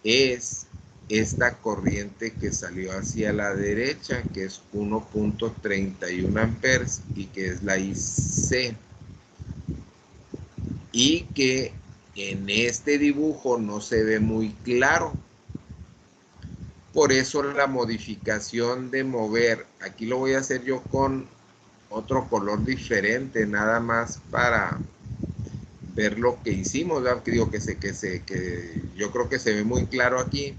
es esta corriente que salió hacia la derecha, que es 1.31 amperes y que es la IC. Y que en este dibujo no se ve muy claro. Por eso la modificación de mover, aquí lo voy a hacer yo con otro color diferente, nada más para ver lo que hicimos, ¿verdad? Que digo que yo creo que se ve muy claro aquí,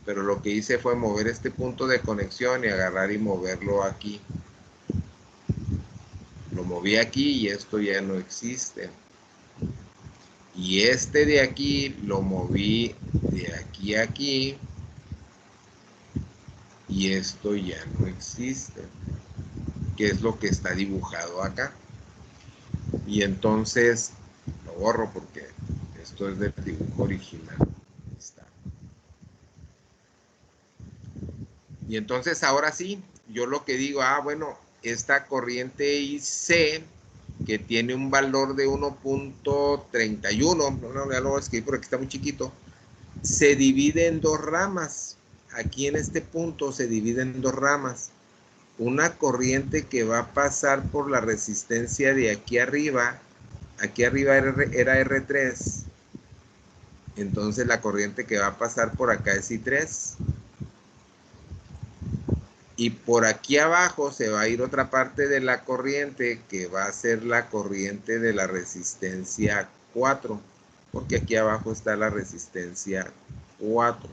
pero lo que hice fue mover este punto de conexión y agarrar y moverlo aquí. Lo moví aquí y esto ya no existe. Y este de aquí lo moví de aquí a aquí y esto ya no existe, que es lo que está dibujado acá. Y entonces lo borro porque esto es del dibujo original. Está. Y entonces ahora sí, yo lo que digo, bueno, esta corriente IC que tiene un valor de 1.31, no, ya lo voy a escribir porque está muy chiquito, se divide en 2 ramas. Aquí en este punto se divide en 2 ramas. Una corriente que va a pasar por la resistencia de aquí arriba era R3, entonces la corriente que va a pasar por acá es I3, y por aquí abajo se va a ir otra parte de la corriente que va a ser la corriente de la resistencia 4, porque aquí abajo está la resistencia 4.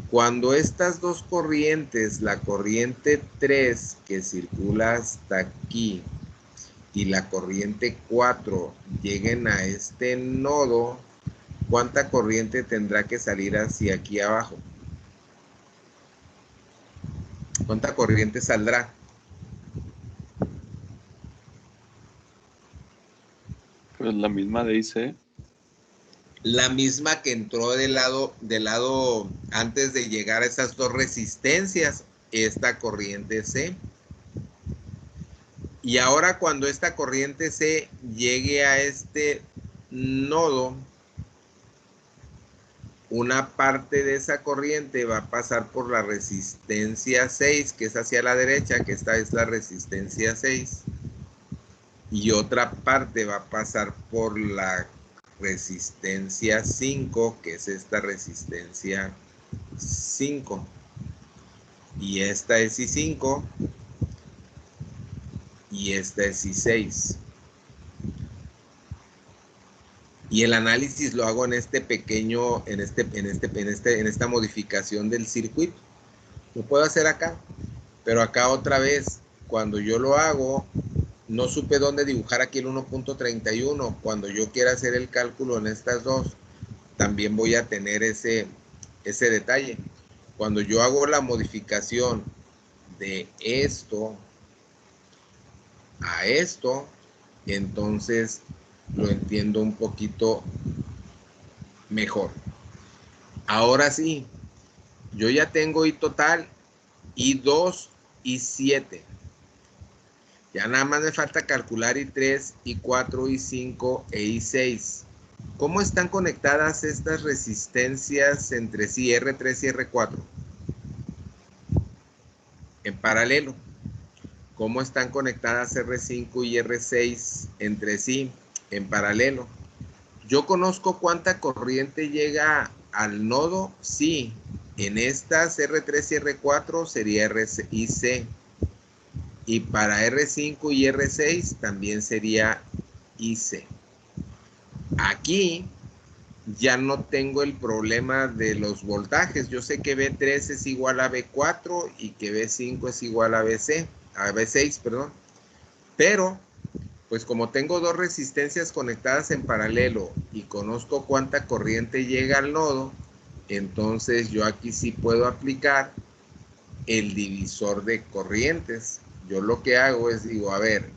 Cuando estas dos corrientes, la corriente 3 que circula hasta aquí y la corriente 4 lleguen a este nodo, ¿cuánta corriente tendrá que salir hacia aquí abajo? ¿Cuánta corriente saldrá? Pues la misma de IC. La misma que entró del lado antes de llegar a esas dos resistencias, esta corriente C. Y ahora cuando esta corriente C llegue a este nodo, una parte de esa corriente va a pasar por la resistencia 6, que es hacia la derecha, que esta es la resistencia 6. Y otra parte va a pasar por la resistencia 5, que es esta resistencia 5. Y esta es I5 y esta es I6. Y el análisis lo hago en este pequeño, en esta modificación del circuito. Lo puedo hacer acá, pero acá otra vez, cuando yo lo hago, no supe dónde dibujar aquí el 1.31. Cuando yo quiera hacer el cálculo en estas dos, también voy a tener ese detalle. Cuando yo hago la modificación de esto a esto, entonces lo entiendo un poquito mejor. Ahora sí, yo ya tengo I total, I2, I7. Ya nada más me falta calcular I3, I4, I5 e I6. ¿Cómo están conectadas estas resistencias entre sí, R3 y R4? En paralelo. ¿Cómo están conectadas R5 y R6 entre sí? En paralelo. ¿Yo conozco cuánta corriente llega al nodo? Sí. En estas R3 y R4 sería IC. Y para R5 y R6 también sería IC. Aquí ya no tengo el problema de los voltajes. Yo sé que B3 es igual a B4 y que B5 es igual a B6, perdón. Pero, pues como tengo dos resistencias conectadas en paralelo y conozco cuánta corriente llega al nodo, entonces yo aquí sí puedo aplicar el divisor de corrientes. Yo lo que hago es, digo, a ver,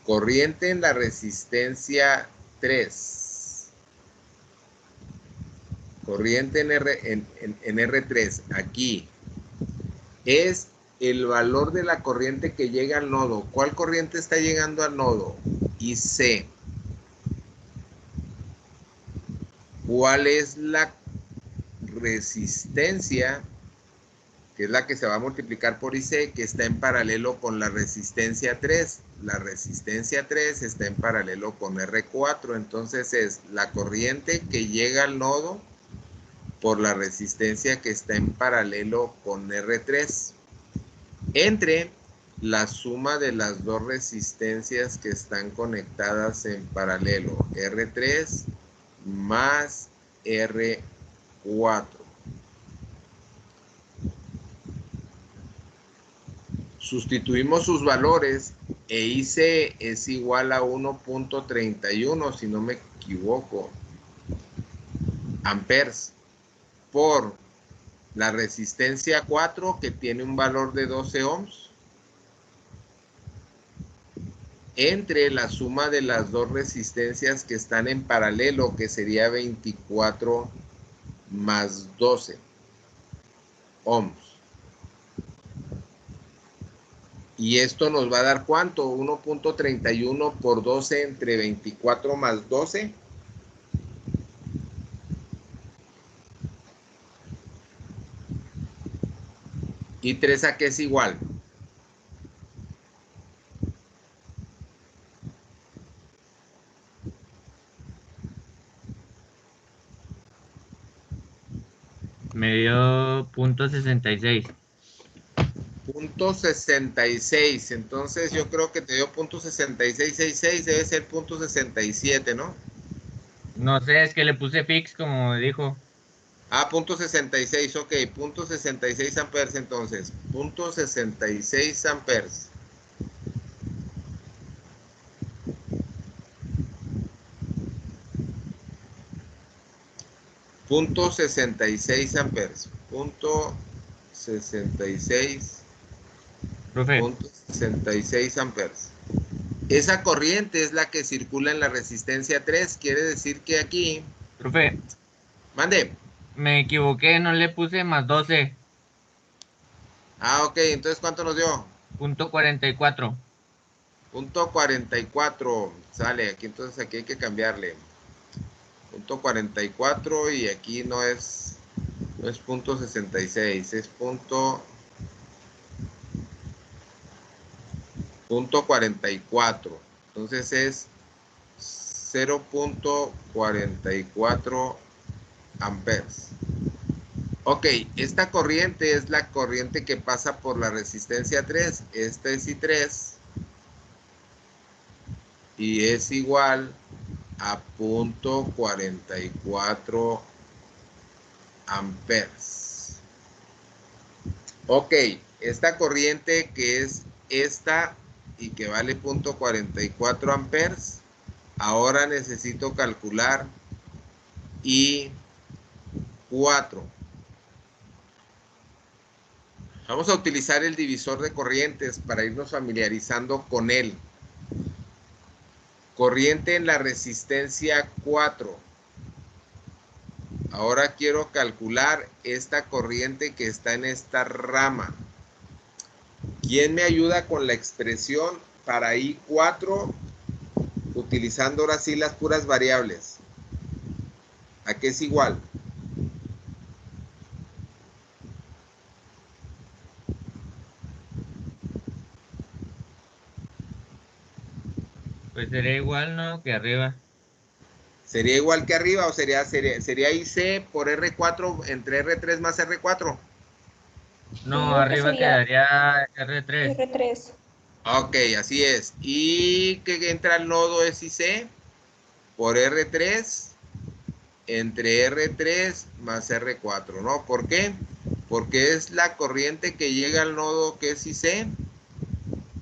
corriente en la resistencia 3, corriente en R3, aquí, es el valor de la corriente que llega al nodo. ¿Cuál corriente está llegando al nodo? IC. ¿Cuál es la resistencia, que es la que se va a multiplicar por IC, que está en paralelo con la resistencia 3? La resistencia 3 está en paralelo con R4, entonces es la corriente que llega al nodo por la resistencia que está en paralelo con R3, entre la suma de las dos resistencias que están conectadas en paralelo, R3 más R4. Sustituimos sus valores e IC es igual a 1.31, si no me equivoco, amperes, por la resistencia 4, que tiene un valor de 12 ohms, entre la suma de las dos resistencias que están en paralelo, que sería 24 más 12 ohms. Y esto nos va a dar ¿cuánto? 1.31 por 12 entre 24 más 12. ¿Y 3 a qué es igual? Me dio .66. .66. Entonces yo creo que te dio .6666, debe ser .67, ¿no? No sé, es que le puse fix como dijo. Ah, .66, ok, .66 amperes entonces, .66 amperes. .66 amperes, .66 Profe, .66 amperes. Esa corriente es la que circula en la resistencia 3. Quiere decir que aquí... profe, Mande. me equivoqué, no le puse más 12. Ah, ok. Entonces, ¿cuánto nos dio? .44. .44. Sale. Aquí entonces aquí hay que cambiarle. .44 y aquí no es .66. Es .44. Entonces es 0.44 amperes. Ok, esta corriente es la corriente que pasa por la resistencia 3. Esta es I3 y es igual a .44 amperes. Ok, esta corriente que es esta y que vale .44 amperes, ahora necesito calcular I4. Vamos a utilizar el divisor de corrientes para irnos familiarizando con él. Corriente en la resistencia 4. Ahora quiero calcular esta corriente que está en esta rama. ¿Quién me ayuda con la expresión para I4? Utilizando ahora sí las puras variables. ¿A qué es igual? Pues sería igual, ¿no? Que arriba. ¿Sería igual que arriba o sería IC por R4 entre R3 más R4? No, Yo digo que arriba sería quedaría R3. R3. Ok, así es. Y que entra al nodo es IC por R3 entre R3 más R4, ¿no? ¿Por qué? Porque es la corriente que llega al nodo que es IC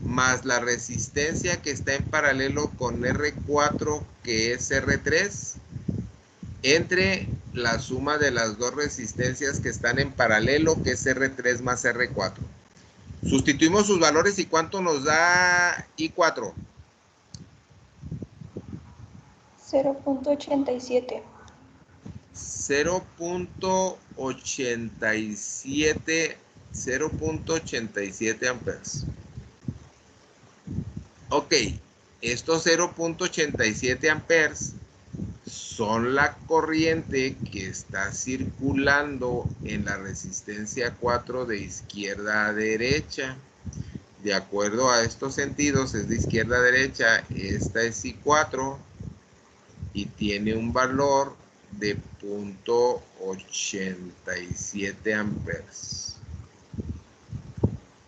más la resistencia que está en paralelo con R4 que es R3 entre la suma de las dos resistencias que están en paralelo que es R3 más R4. Sustituimos sus valores y ¿cuánto nos da I4? 0.87. 0.87 amperes. Ok, estos 0.87 amperes son la corriente que está circulando en la resistencia 4 de izquierda a derecha. De acuerdo a estos sentidos, es de izquierda a derecha. Esta es I4 y tiene un valor de 0.87 amperes.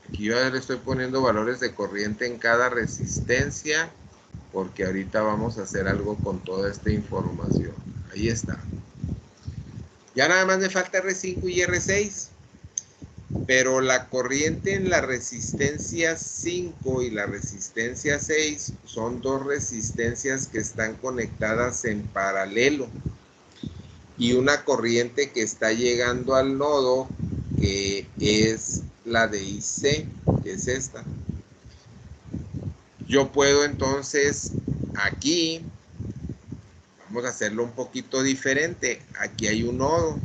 Aquí yo le estoy poniendo valores de corriente en cada resistencia porque ahorita vamos a hacer algo con toda esta información. Ahí está. Ya nada más me falta R5 y R6. Pero la corriente en la resistencia 5 y la resistencia 6 son dos resistencias que están conectadas en paralelo. Y una corriente que está llegando al nodo que es la de IC, que es esta. Yo puedo entonces aquí, vamos a hacerlo un poquito diferente. Aquí hay un nodo.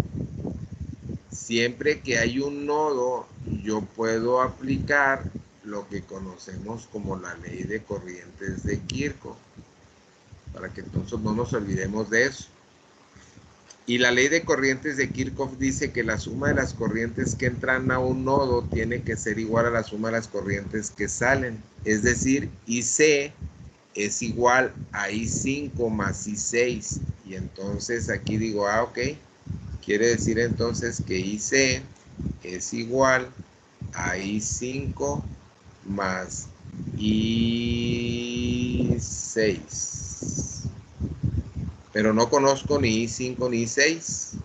Siempre que hay un nodo, yo puedo aplicar lo que conocemos como la ley de corrientes de Kirchhoff, para que entonces no nos olvidemos de eso. Y la ley de corrientes de Kirchhoff dice que la suma de las corrientes que entran a un nodo tiene que ser igual a la suma de las corrientes que salen. Es decir, IC es igual a I5 más I6. Y entonces aquí digo, ok, quiere decir entonces que IC es igual a I5 más I6. Pero no conozco ni I5 ni I6.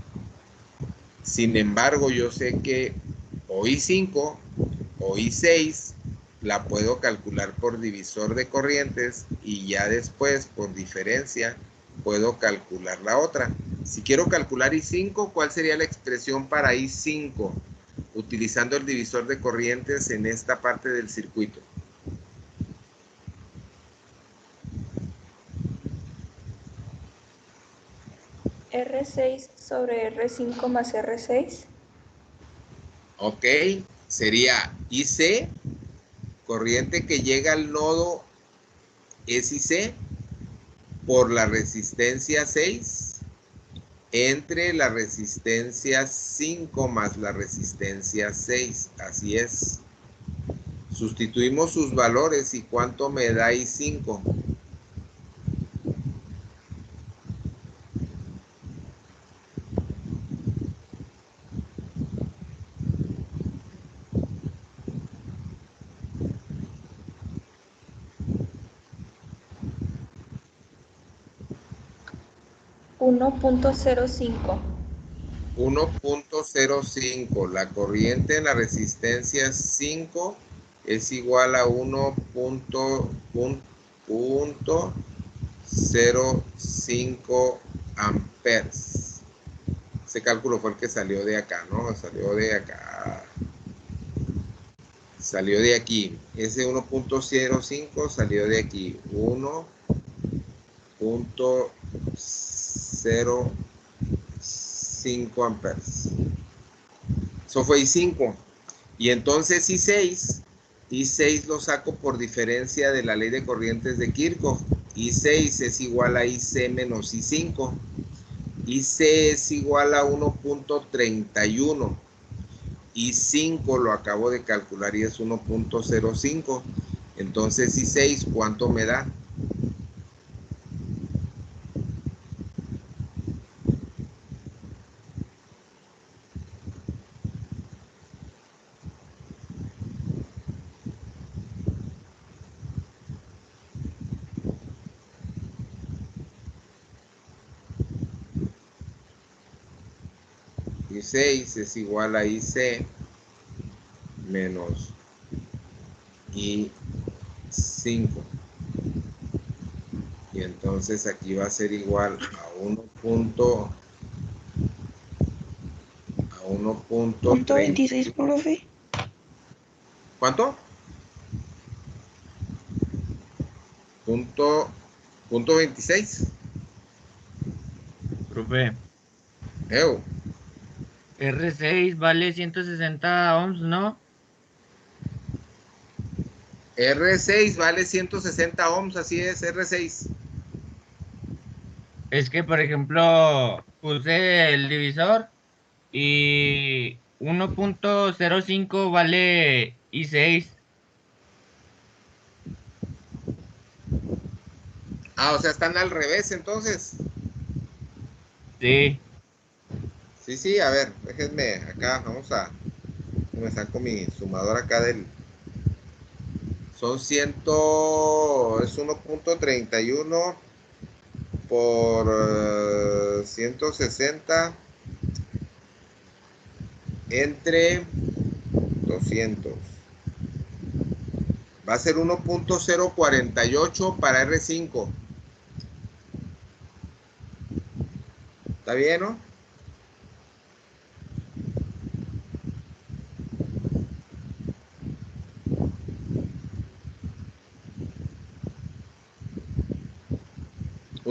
Sin embargo, yo sé que o I5 o I6 la puedo calcular por divisor de corrientes y ya después por diferencia puedo calcular la otra. Si quiero calcular I5, ¿cuál sería la expresión para I5? utilizando el divisor de corrientes en esta parte del circuito. R6 sobre R5 más R6. Ok, sería IC, corriente que llega al nodo es IC, por la resistencia 6, entre la resistencia 5 más la resistencia 6, así es. Sustituimos sus valores y ¿cuánto me da I5? $1.05. 1.05. La corriente en la resistencia 5 es igual a 1.05 amperes. Ese cálculo fue el que salió de acá, ¿no? Salió de acá. Salió de aquí. Ese 1.05 salió de aquí. 1.05 amperes. Eso fue I5. Y entonces I6 lo saco por diferencia de la ley de corrientes de Kirchhoff. I6 es igual a IC menos I5. IC es igual a 1.31. I5 lo acabo de calcular y es 1.05. Entonces I6, ¿cuánto me da? I6 es igual a IC menos I5. Y entonces aquí va a ser igual a 1.26, profe. ¿Cuánto? Punto 26. Profe, Ew. R6 vale 160 ohms, ¿no? R6 vale 160 ohms, así es, R6. Es que, por ejemplo, puse el divisor y 1.05 vale I6. Ah, o sea, están al revés entonces. Sí. Sí, a ver, déjenme acá, me saco mi sumador acá son 100, es 1.31 por 160 entre 200. Va a ser 1.048 para R5. ¿Está bien, no?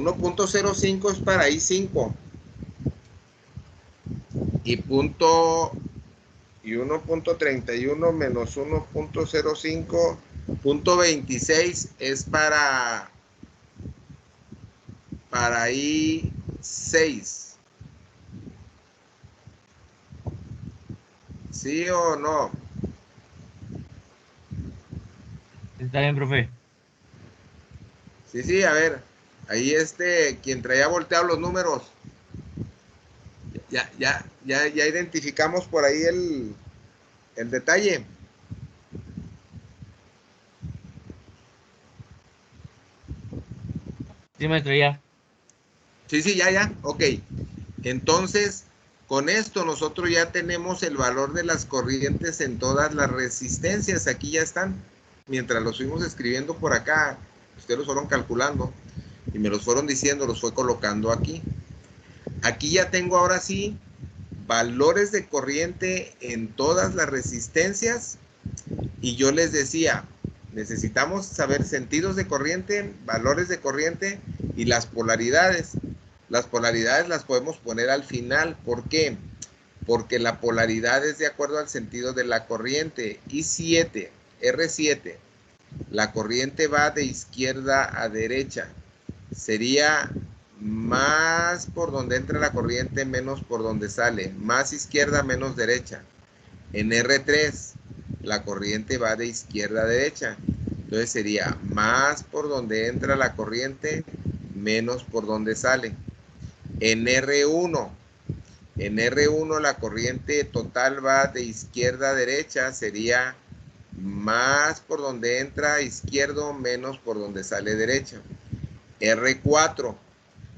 .05 es para I5 y 1.31 menos 1.05, .26 es para I6. ¿Sí o no? Está bien, profe. Sí, a ver, ahí quien traía volteado los números, ya identificamos por ahí el detalle. Sí, maestro, ya. Sí, ya, ok. Entonces, con esto nosotros ya tenemos el valor de las corrientes en todas las resistencias. Aquí ya están. Mientras los fuimos escribiendo por acá, ustedes los fueron calculando y me los fueron diciendo, los fue colocando aquí. Aquí ya tengo ahora sí valores de corriente en todas las resistencias y yo les decía, necesitamos saber sentidos de corriente, valores de corriente y las polaridades. Las polaridades las podemos poner al final. ¿Por qué? Porque la polaridad es de acuerdo al sentido de la corriente. I7, R7, la corriente va de izquierda a derecha. Sería más por donde entra la corriente, menos por donde sale. Más izquierda, menos derecha. En R3, la corriente va de izquierda a derecha. Entonces sería más por donde entra la corriente, menos por donde sale. En R1, la corriente total va de izquierda a derecha, sería más por donde entra izquierdo, menos por donde sale derecha. R4,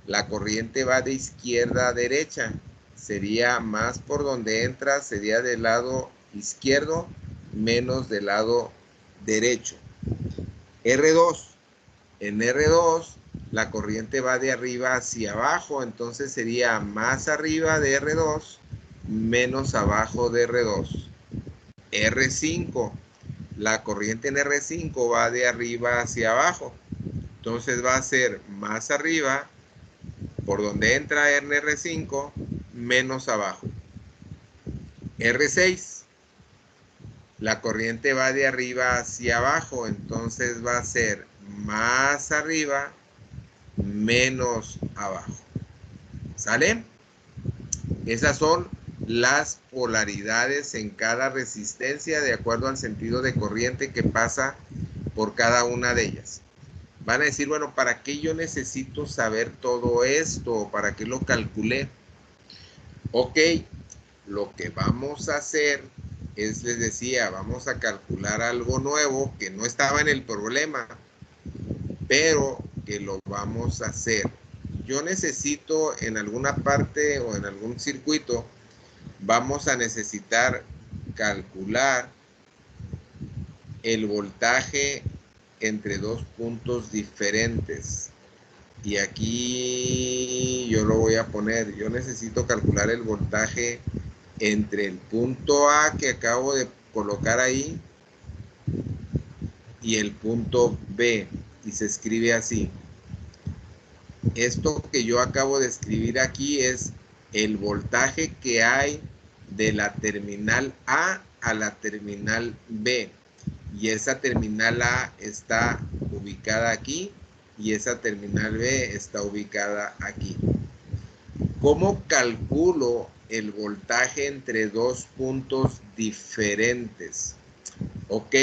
la corriente va de izquierda a derecha, sería más por donde entra, sería del lado izquierdo, menos del lado derecho. R2, en R2, la corriente va de arriba hacia abajo, entonces sería más arriba de R2, menos abajo de R2. R5, la corriente en R5 va de arriba hacia abajo, entonces va a ser más arriba, por donde entra en R5, menos abajo. R6, la corriente va de arriba hacia abajo, entonces va a ser más arriba, menos abajo. ¿Sale? Esas son las polaridades en cada resistencia de acuerdo al sentido de corriente que pasa por cada una de ellas. Van a decir, bueno, ¿para qué yo necesito saber todo esto? ¿Para qué lo calculé? Ok, lo que vamos a hacer es, les decía, vamos a calcular algo nuevo que no estaba en el problema, pero que lo vamos a hacer. Yo necesito en alguna parte o en algún circuito, vamos a necesitar calcular el voltaje entre dos puntos diferentes. Y aquí yo lo voy a poner, yo necesito calcular el voltaje entre el punto A que acabo de colocar ahí y el punto B, y se escribe así. Esto que yo acabo de escribir aquí es el voltaje que hay de la terminal A a la terminal B. Y esa terminal A está ubicada aquí y esa terminal B está ubicada aquí. ¿Cómo calculo el voltaje entre dos puntos diferentes? Ok,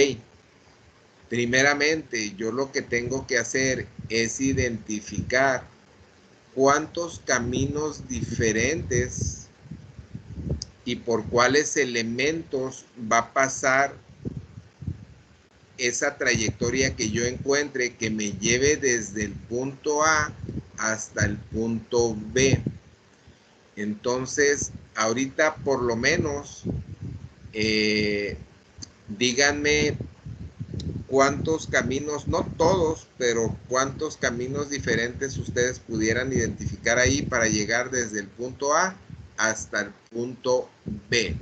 primeramente yo lo que tengo que hacer es identificar cuántos caminos diferentes y por cuáles elementos va a pasar esa trayectoria que yo encuentre que me lleve desde el punto A hasta el punto B. Entonces, ahorita por lo menos, díganme cuántos caminos, no todos, pero cuántos caminos diferentes ustedes pudieran identificar ahí para llegar desde el punto A hasta el punto B.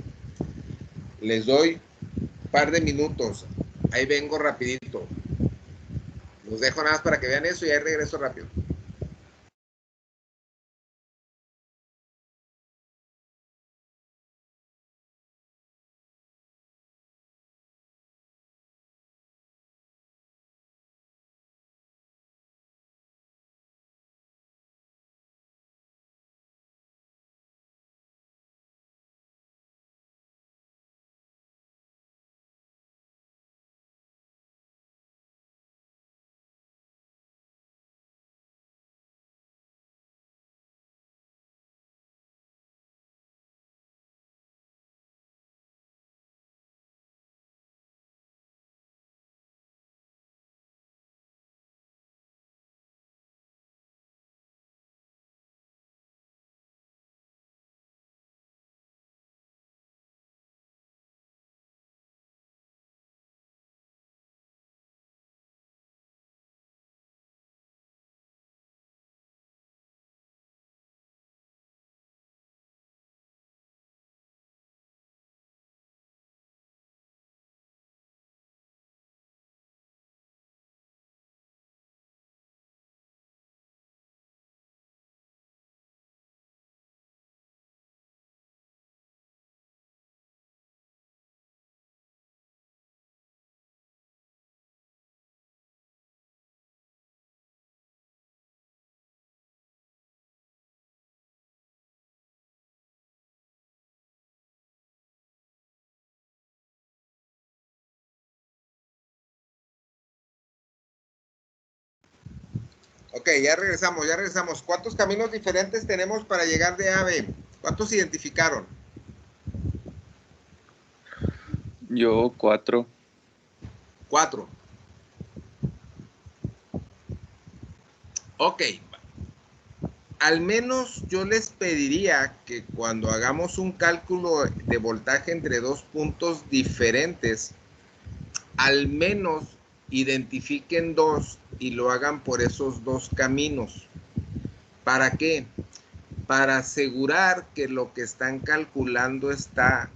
Les doy un par de minutos. Ahí vengo rapidito. Los dejo nada más para que vean eso y ahí regreso rápido. Ok, ya regresamos, ya regresamos. ¿Cuántos caminos diferentes tenemos para llegar de A a B? ¿Cuántos identificaron? Yo 4. 4. Ok. Al menos yo les pediría que cuando hagamos un cálculo de voltaje entre dos puntos diferentes, al menos identifiquen dos y lo hagan por esos dos caminos. ¿Para qué? Para asegurar que lo que están calculando está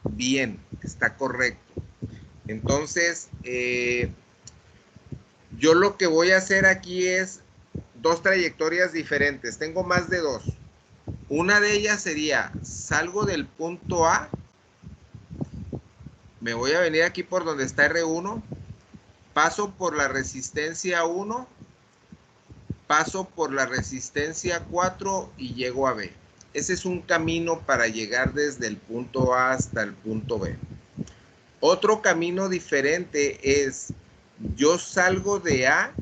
bien, está correcto. Entonces, yo lo que voy a hacer aquí es dos trayectorias diferentes. Tengo más de dos. Una de ellas sería, salgo del punto A, me voy a venir aquí por donde está R1, paso por la resistencia 1, paso por la resistencia 4 y llego a B. Ese es un camino para llegar desde el punto A hasta el punto B. Otro camino diferente es, yo salgo de A,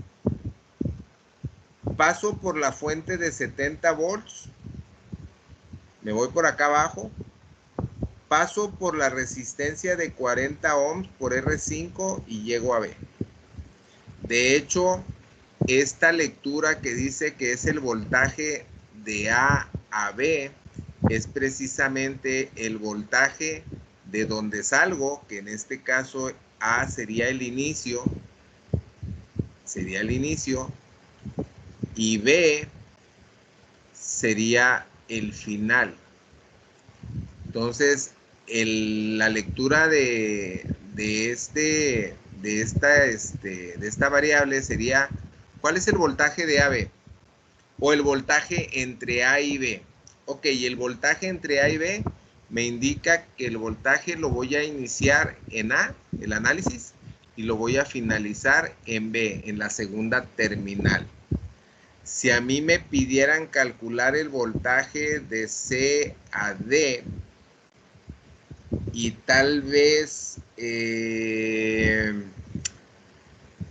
paso por la fuente de 70 volts, me voy por acá abajo, paso por la resistencia de 40 ohms por R5 y llego a B. De hecho, esta lectura que dice que es el voltaje de A a B es precisamente el voltaje de donde salgo, que en este caso A sería el inicio, y B sería el final. Entonces, la lectura de esta variable sería, ¿cuál es el voltaje de AB? O el voltaje entre A y B. Ok, y el voltaje entre A y B me indica que el voltaje lo voy a iniciar en A, el análisis, y lo voy a finalizar en B, en la segunda terminal. Si a mí me pidieran calcular el voltaje de C a D, y tal vez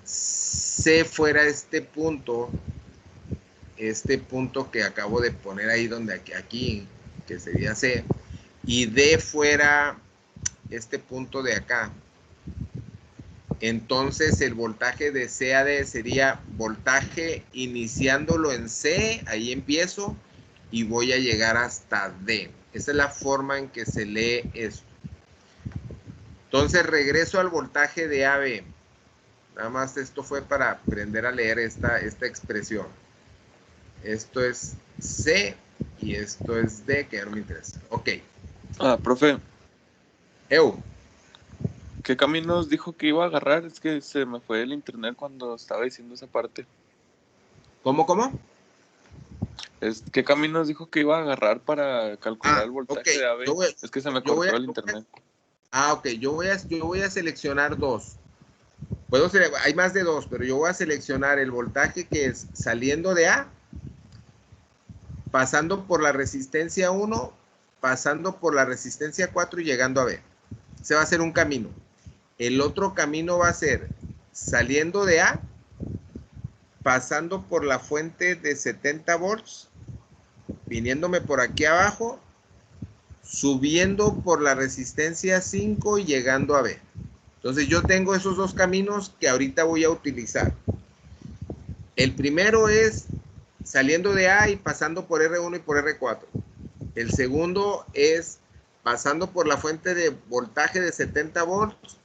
C fuera este punto que acabo de poner ahí donde aquí, que sería C, y D fuera este punto de acá. Entonces el voltaje de C a D sería voltaje iniciándolo en C, ahí empiezo, y voy a llegar hasta D. Esa es la forma en que se lee esto. Entonces regreso al voltaje de AB. Nada más esto fue para aprender a leer esta expresión. Esto es C y esto es D, que no me interesa. Ok. Profe, Eu. ¿qué caminos dijo que iba a agarrar? Es que se me fue el internet cuando estaba diciendo esa parte. ¿Cómo? ¿Qué caminos dijo que iba a agarrar para calcular el voltaje okay. de AB? Es que se me cortó el internet. Ok, yo voy a seleccionar dos. Hay más de dos, pero yo voy a seleccionar el voltaje que es saliendo de A, pasando por la resistencia 1, pasando por la resistencia 4 y llegando a B. Se va a hacer un camino. El otro camino va a ser saliendo de A, pasando por la fuente de 70 volts, viniéndome por aquí abajo, subiendo por la resistencia 5 y llegando a B. Entonces yo tengo esos dos caminos que ahorita voy a utilizar. El primero es saliendo de A y pasando por R1 y por R4. El segundo es pasando por la fuente de voltaje de 70 volts,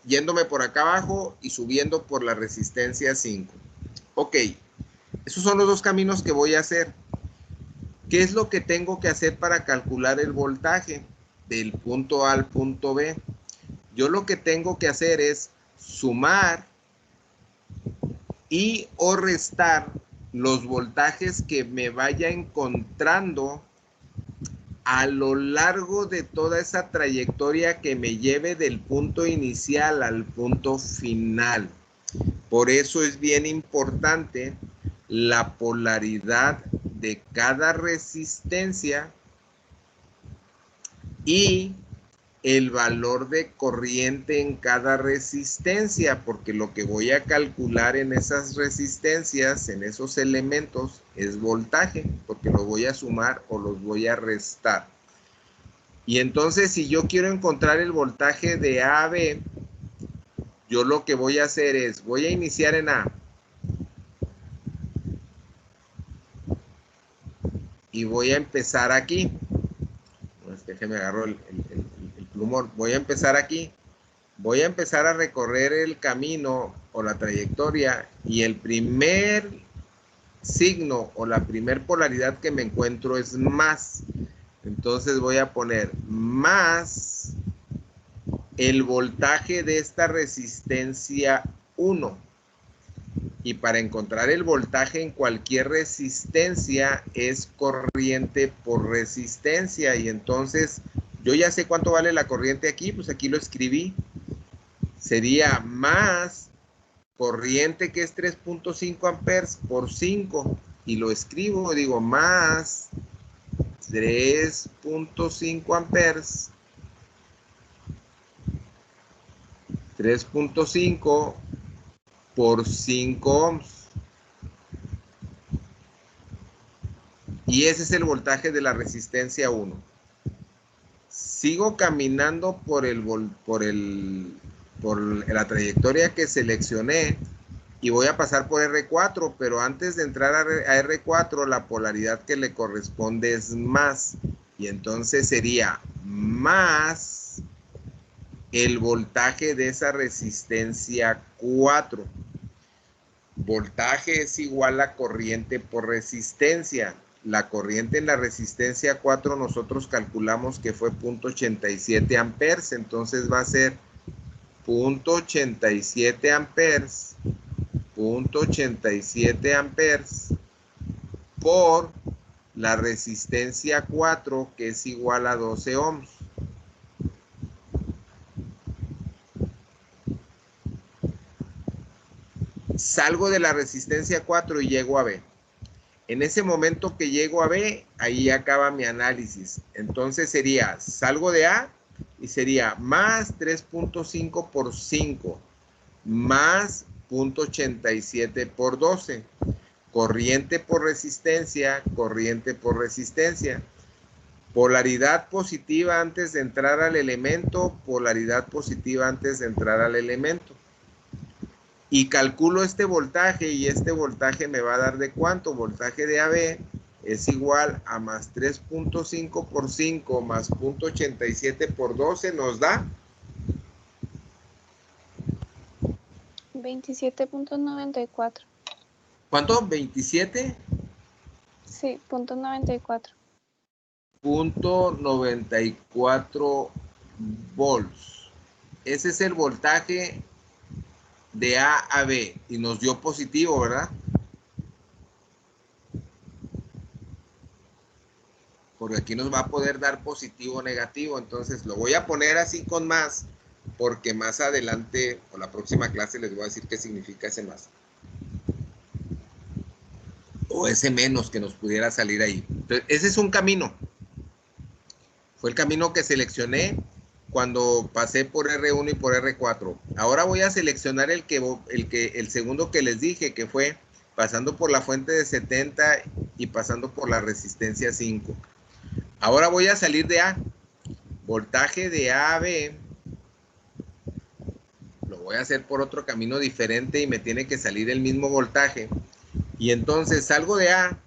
yéndome por acá abajo y subiendo por la resistencia 5. Ok, esos son los dos caminos que voy a hacer. ¿Qué es lo que tengo que hacer para calcular el voltaje del punto A al punto B? Yo lo que tengo que hacer es sumar y o restar los voltajes que me vaya encontrando a lo largo de toda esa trayectoria que me lleve del punto inicial al punto final. Por eso es bien importante la polaridad de cada resistencia y el valor de corriente en cada resistencia, porque lo que voy a calcular en esas resistencias, en esos elementos, es voltaje, porque lo voy a sumar o los voy a restar. Y entonces, si yo quiero encontrar el voltaje de A a B, yo lo que voy a hacer es, voy a iniciar en A. Y voy a empezar aquí. Pues déjeme agarro el plumón. Voy a empezar aquí. Voy a empezar a recorrer el camino o la trayectoria y el primer signo o la primer polaridad que me encuentro es más. Entonces voy a poner más el voltaje de esta resistencia 1. Y para encontrar el voltaje en cualquier resistencia es corriente por resistencia. Y entonces yo ya sé cuánto vale la corriente aquí, pues aquí lo escribí. Sería más corriente, que es 3.5 amperes por 5. Y lo escribo, digo, más 3.5 amperes. 3.5 por 5 ohms. Y ese es el voltaje de la resistencia 1. Sigo caminando por la trayectoria que seleccioné y voy a pasar por R4, pero antes de entrar a R4 la polaridad que le corresponde es más. Y entonces sería más el voltaje de esa resistencia 4. Voltaje es igual a corriente por resistencia. La corriente en la resistencia 4 nosotros calculamos que fue 0.87 amperes. Entonces va a ser 0.87 amperes. 0.87 amperes por la resistencia 4, que es igual a 12 ohms. Salgo de la resistencia 4 y llego a B. En ese momento que llego a B, ahí acaba mi análisis. Entonces sería, salgo de A y sería más 3.5 por 5, más 0.87 por 12. Corriente por resistencia, corriente por resistencia. Polaridad positiva antes de entrar al elemento, polaridad positiva antes de entrar al elemento. Y calculo este voltaje y este voltaje me va a dar de cuánto. Voltaje de AB es igual a más 3.5 por 5 más 0.87 por 12 nos da 27.94. ¿cuánto? 27. Sí, .94. 0.94 volts. Ese es el voltaje de A a B y nos dio positivo, ¿verdad? Porque aquí nos va a poder dar positivo o negativo. Entonces lo voy a poner así con más, porque más adelante o la próxima clase les voy a decir qué significa ese más o ese menos que nos pudiera salir ahí. Entonces, ese es un camino. Fue el camino que seleccioné cuando pasé por R1 y por R4. Ahora voy a seleccionar el segundo que les dije, que fue pasando por la fuente de 70 y pasando por la resistencia 5. Ahora voy a salir de A. Voltaje de A a B. Lo voy a hacer por otro camino diferente y me tiene que salir el mismo voltaje. Y entonces salgo de A,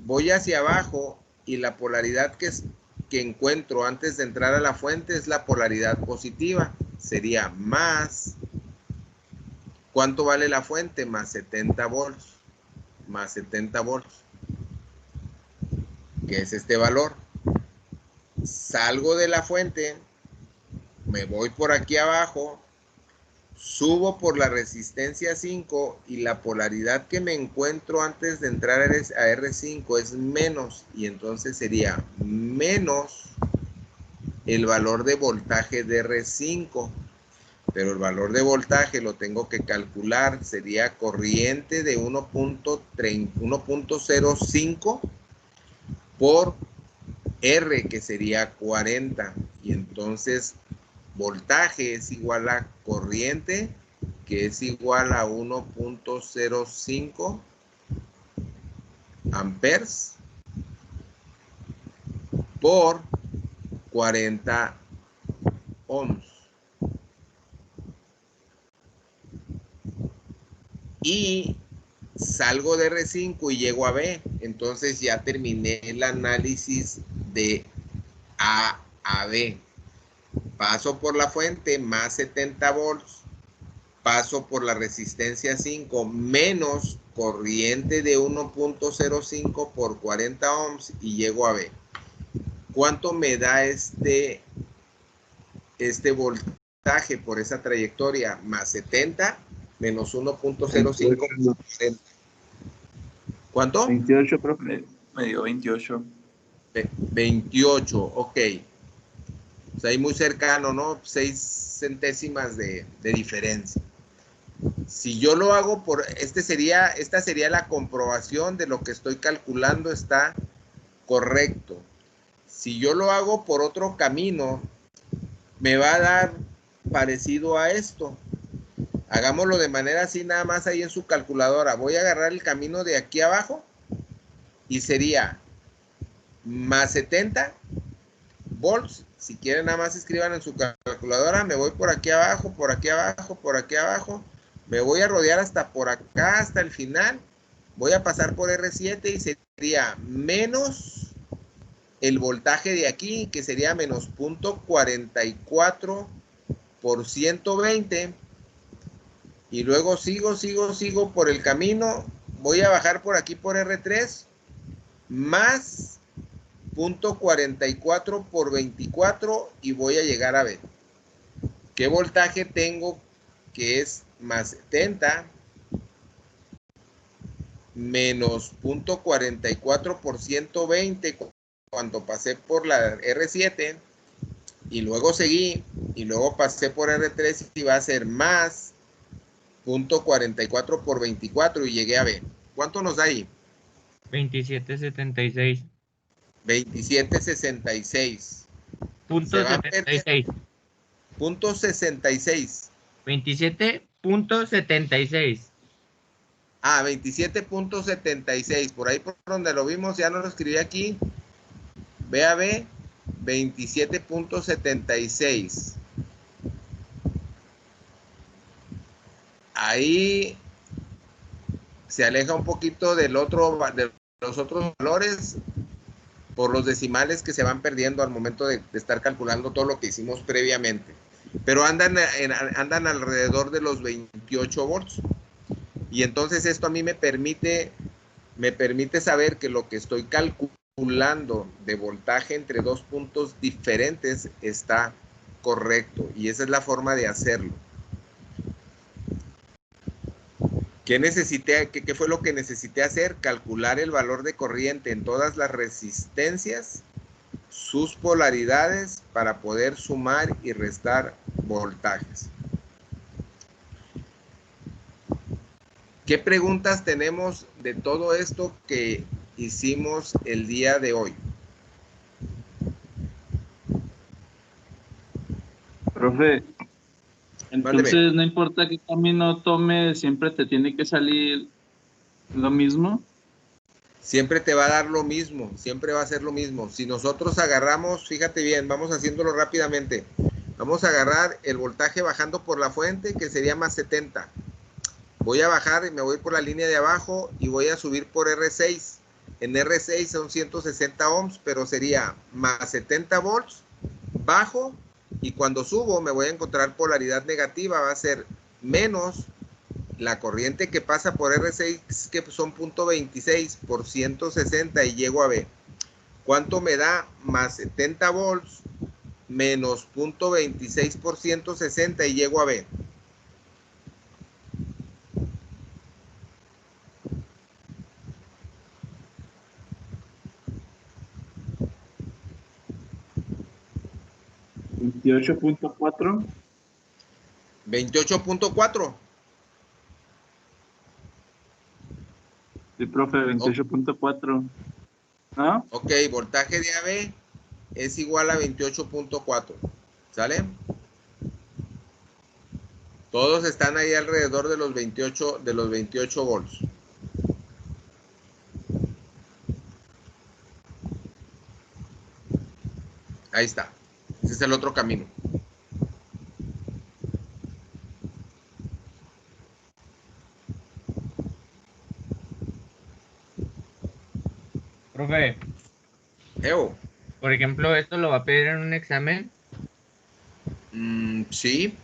voy hacia abajo y la polaridad que encuentro antes de entrar a la fuente es la polaridad positiva. Sería más, ¿cuánto vale la fuente? Más 70 volts. Más 70 volts. Que es este valor. Salgo de la fuente, me voy por aquí abajo, subo por la resistencia 5 y la polaridad que me encuentro antes de entrar a R5 es menos, y entonces sería menos el valor de voltaje de R5, pero el valor de voltaje lo tengo que calcular, sería corriente de 1.05 por R, que sería 40, y entonces voltaje es igual a corriente, que es igual a 1.05 amperes por 40 ohms. Y salgo de R5 y llego a B. Entonces ya terminé el análisis de A a B. Paso por la fuente más 70 volts. Paso por la resistencia 5 menos corriente de 1.05 por 40 ohms y llego a B. ¿Cuánto me da este voltaje por esa trayectoria? Más 70 menos 1.05. ¿Cuánto? 28, profe. Me dio 28. 28, ok. O sea, ahí muy cercano, ¿no? 6 centésimas de diferencia. Si yo lo hago por, esta sería la comprobación de lo que estoy calculando está correcto. Si yo lo hago por otro camino, me va a dar parecido a esto. Hagámoslo de manera así, nada más ahí en su calculadora. Voy a agarrar el camino de aquí abajo y sería más 70 volts. Si quieren, nada más escriban en su calculadora. Me voy por aquí abajo, por aquí abajo, por aquí abajo. Me voy a rodear hasta por acá, hasta el final. Voy a pasar por R7 y sería menos el voltaje de aquí, que sería menos 0.44 por 120. Y luego sigo por el camino. Voy a bajar por aquí por R3 más 0.44 por 24 y voy a llegar a ver qué voltaje tengo, que es más 70 menos 0.44 por 120 cuando pasé por la R7 y luego seguí y luego pasé por R3 y va a ser más 0.44 por 24 y llegué a B. ¿Cuánto nos da ahí? 2776. 2766. Punto 76. Punto 66. 27.76. Ah, 27.76. Por ahí por donde lo vimos, ya no lo escribí aquí. Ve a B, 27.76. Ahí se aleja un poquito de los otros valores por los decimales que se van perdiendo al momento de estar calculando todo lo que hicimos previamente. Pero andan alrededor de los 28 volts. Y entonces esto a mí me permite saber que lo que estoy calculando de voltaje entre dos puntos diferentes está correcto. Y esa es la forma de hacerlo. ¿Qué fue lo que necesité hacer? Calcular el valor de corriente en todas las resistencias, sus polaridades, para poder sumar y restar voltajes. ¿Qué preguntas tenemos de todo esto que hicimos el día de hoy? Profe, entonces Mándeme. no importa qué camino tome, siempre te tiene que salir lo mismo. Siempre te va a dar lo mismo, siempre va a ser lo mismo. Si nosotros agarramos, fíjate bien, vamos haciéndolo rápidamente. Vamos a agarrar el voltaje bajando por la fuente, que sería más 70. Voy a bajar y me voy por la línea de abajo y voy a subir por R6. En R6 son 160 ohms, pero sería más 70 volts, bajo, y cuando subo me voy a encontrar polaridad negativa, va a ser menos la corriente que pasa por R6, que son 0.26 por 160 y llego a B. ¿Cuánto me da? Más 70 volts menos 0.26 por 160 y llego a B. ¿28.4? 28.4. Sí, profe, 28.4. ¿No? Ok, voltaje de AB es igual a 28.4. ¿Sale? Todos están ahí alrededor de los 28 volts. Ahí está. Ese es el otro camino. Profe, Eo. por ejemplo, esto lo va a pedir en un examen Sí.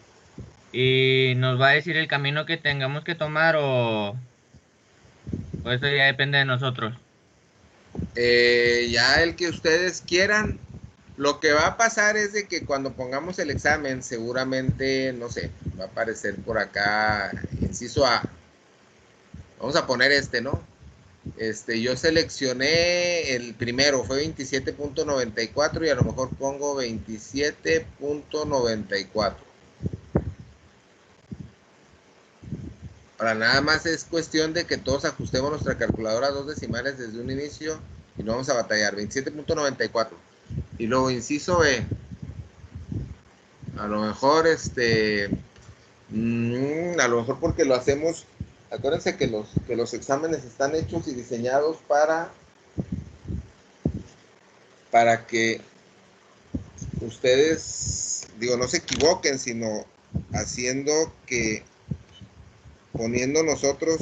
y nos va a decir el camino que tengamos que tomar o eso ya depende de nosotros. Ya el que ustedes quieran. Lo que va a pasar es de que cuando pongamos el examen, seguramente, no sé, va a aparecer por acá, inciso A. Vamos a poner ¿no? Yo seleccioné el primero, fue 27.94 y a lo mejor pongo 27.94. Para nada más es cuestión de que todos ajustemos nuestra calculadora a 2 decimales desde un inicio y no vamos a batallar. 27.94. Y luego inciso B. A lo mejor a lo mejor porque lo hacemos. Acuérdense que los exámenes están hechos y diseñados para que ustedes, no se equivoquen, sino haciendo poniendo nosotros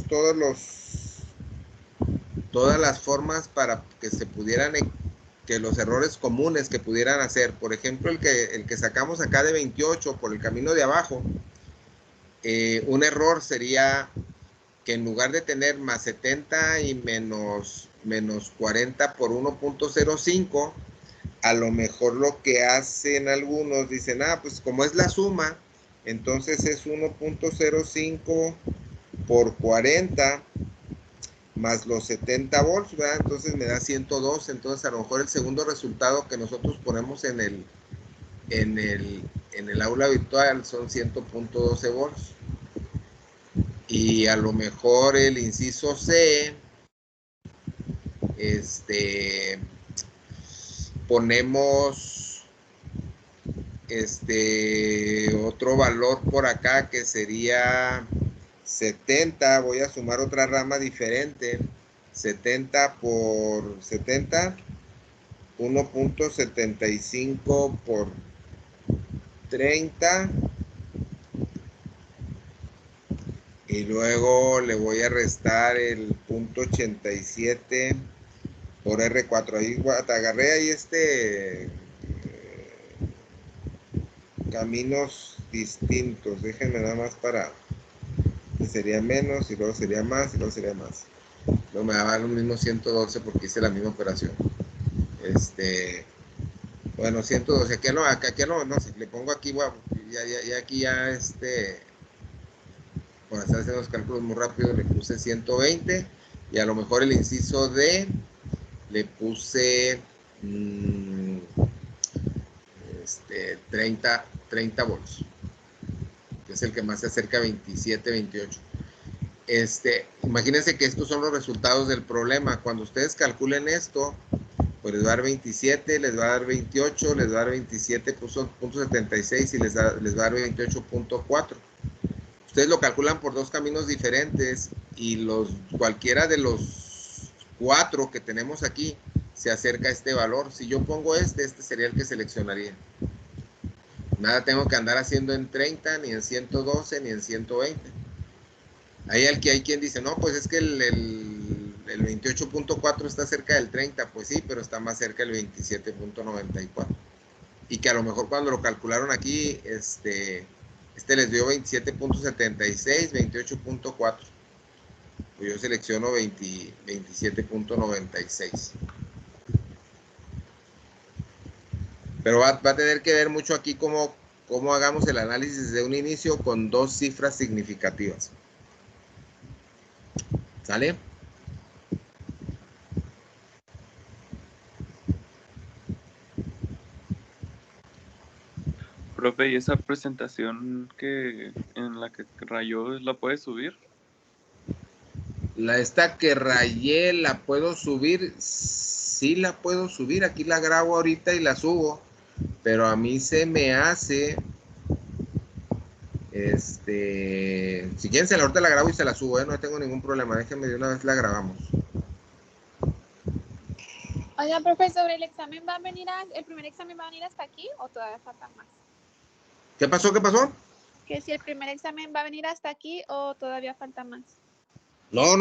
todas las formas para que se pudieran, que los errores comunes que pudieran hacer. Por ejemplo, el que sacamos acá de 28 por el camino de abajo, un error sería que en lugar de tener más 70 y menos 40 por 1.05, a lo mejor lo que hacen algunos, dicen, pues como es la suma, entonces es 1.05 por 40 más los 70 volts, ¿verdad? Entonces me da 102, entonces a lo mejor el segundo resultado que nosotros ponemos en el aula virtual son 100.12 volts. Y a lo mejor el inciso C, ponemos otro valor por acá que sería 70, voy a sumar otra rama diferente, 70 por 70, 1.75 por 30, y luego le voy a restar el 0.87 por R4. Ahí te agarré ahí caminos distintos. Déjenme nada más para que sería menos y luego sería más y luego sería más. Luego me va a dar lo mismo 112 porque hice la misma operación. Bueno, 112. Aquí no, si le pongo aquí, bueno, ya aquí ya por estar haciendo los cálculos muy rápido, le puse 120 y a lo mejor el inciso D le puse 30 volts, que es el que más se acerca a 27, 28. Imagínense que estos son los resultados del problema. Cuando ustedes calculen esto, pues les va a dar 27, les va a dar 28, les va a dar 27.76 y les va a dar 28.4. Ustedes lo calculan por dos caminos diferentes y cualquiera de los 4 que tenemos aquí se acerca a este valor. Si yo pongo este sería el que seleccionaría. Nada tengo que andar haciendo en 30, ni en 112, ni en 120. Hay quien dice, no, pues es que el 28.4 está cerca del 30. Pues sí, pero está más cerca del 27.94. Y que a lo mejor cuando lo calcularon aquí, les dio 27.76, 28.4. Pues yo selecciono 27.96. Pero va a tener que ver mucho aquí cómo hagamos el análisis de un inicio con dos cifras significativas. ¿Sale? Profe, ¿y esa presentación en la que rayó la puede subir? Esta que rayé, ¿la puedo subir? Sí, la puedo subir. Aquí la grabo ahorita y la subo. Pero a mí se me hace Si quieren, ahorita la grabo y se la subo, no tengo ningún problema. Déjenme de una vez la grabamos. Oiga, profe, sobre el examen, ¿el primer examen va a venir hasta aquí o todavía falta más? ¿Qué pasó? ¿Qué pasó? Que si el primer examen va a venir hasta aquí o todavía falta más. No.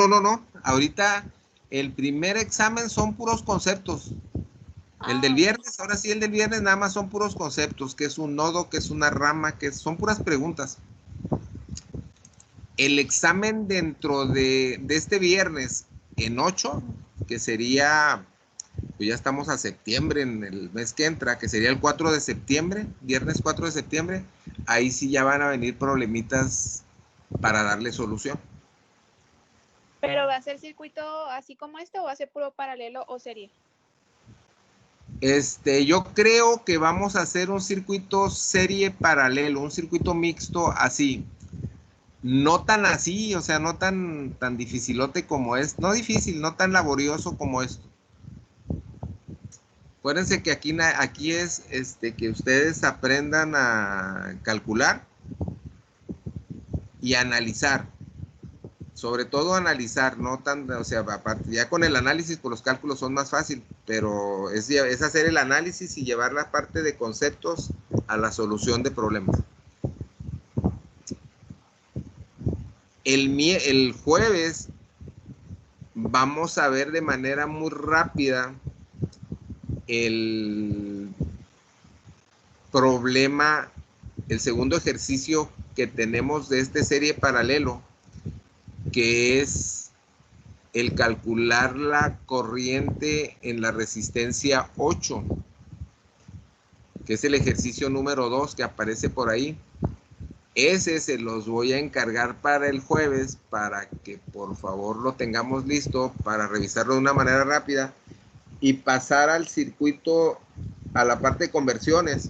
Ahorita el primer examen son puros conceptos. El del viernes, ahora sí, el del viernes nada más son puros conceptos, que es un nodo, que es una rama, que son puras preguntas. El examen dentro de este viernes en 8, que sería, pues ya estamos a septiembre, en el mes que entra, que sería el 4 de septiembre, viernes 4 de septiembre, ahí sí ya van a venir problemitas para darle solución. ¿Pero va a ser circuito así como este o va a ser puro paralelo o serie? Yo creo que vamos a hacer un circuito serie paralelo, un circuito mixto así. No tan así, o sea, no tan dificilote como es. No difícil, no tan laborioso como esto. Acuérdense que aquí es que ustedes aprendan a calcular y analizar. Sobre todo analizar, no tan, o sea, aparte, ya con el análisis, pues los cálculos son más fácil, pero es hacer el análisis y llevar la parte de conceptos a la solución de problemas. El jueves vamos a ver de manera muy rápida el problema, el segundo ejercicio que tenemos de esta serie paralelo, que es el calcular la corriente en la resistencia 8, que es el ejercicio número 2 que aparece por ahí. Ese se los voy a encargar para el jueves, para que por favor lo tengamos listo, para revisarlo de una manera rápida y pasar al circuito, a la parte de conversiones,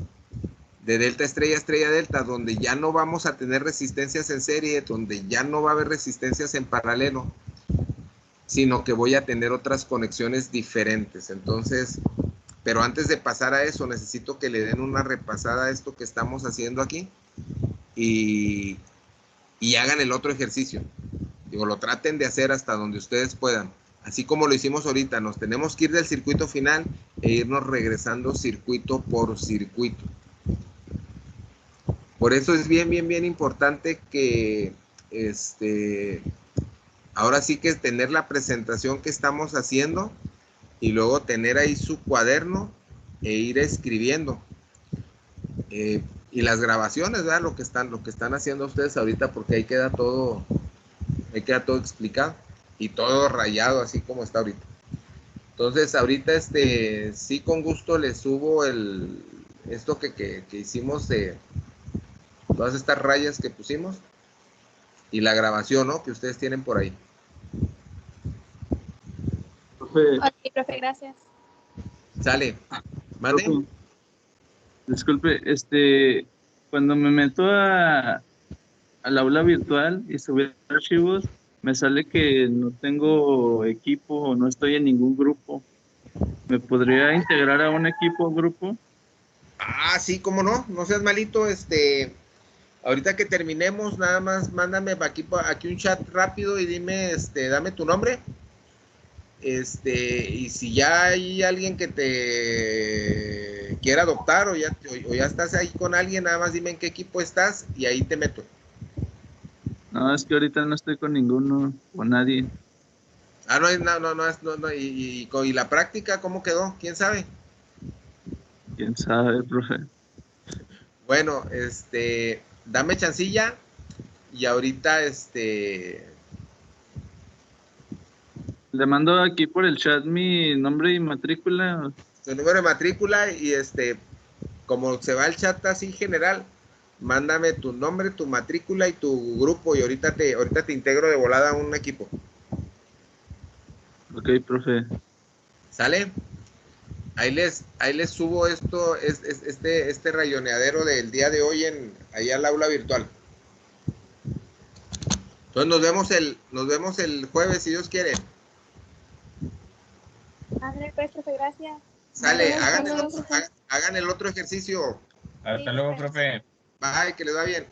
de delta estrella, estrella delta, donde ya no vamos a tener resistencias en serie, donde ya no va a haber resistencias en paralelo, sino que voy a tener otras conexiones diferentes. Entonces, pero antes de pasar a eso, necesito que le den una repasada a esto que estamos haciendo aquí y hagan el otro ejercicio. Digo, lo traten de hacer hasta donde ustedes puedan. Así como lo hicimos ahorita, nos tenemos que ir del circuito final e irnos regresando circuito por circuito. Por eso es bien importante que ahora sí que tener la presentación que estamos haciendo y luego tener ahí su cuaderno e ir escribiendo. Y las grabaciones, ¿verdad? Lo que están haciendo ustedes ahorita, porque ahí queda todo explicado y todo rayado así como está ahorita. Entonces ahorita sí, con gusto les subo esto que hicimos de todas estas rayas que pusimos y la grabación, ¿no?, que ustedes tienen por ahí. Profe, Ok, profe, gracias. Sale. ¿Mande? profe, disculpe, cuando me meto al aula virtual y subir archivos, me sale que no tengo equipo o no estoy en ningún grupo. ¿Me podría integrar a un equipo o grupo? Ah, sí, cómo no, no seas malito, ahorita que terminemos, nada más mándame aquí un chat rápido y dime, dame tu nombre, y si ya hay alguien que te quiera adoptar o ya estás ahí con alguien, nada más dime en qué equipo estás y ahí te meto. No, es que ahorita no estoy con ninguno, con nadie. Ah, no, y la práctica, ¿cómo quedó? ¿Quién sabe? ¿Quién sabe, profe? Bueno, dame chancilla y ahorita, Le mando aquí por el chat mi nombre y matrícula. tu número de matrícula y como se va el chat así general, mándame tu nombre, tu matrícula y tu grupo y ahorita te integro de volada a un equipo. Ok, profe. ¿Sale? Ahí les subo este rayoneadero del día de hoy ahí al aula virtual. Entonces nos vemos el jueves si Dios quiere. Ándale, pues, profe, gracias. Sale, Hasta luego, profe. hagan el otro ejercicio. Hasta luego, profe. Bye, que les va bien.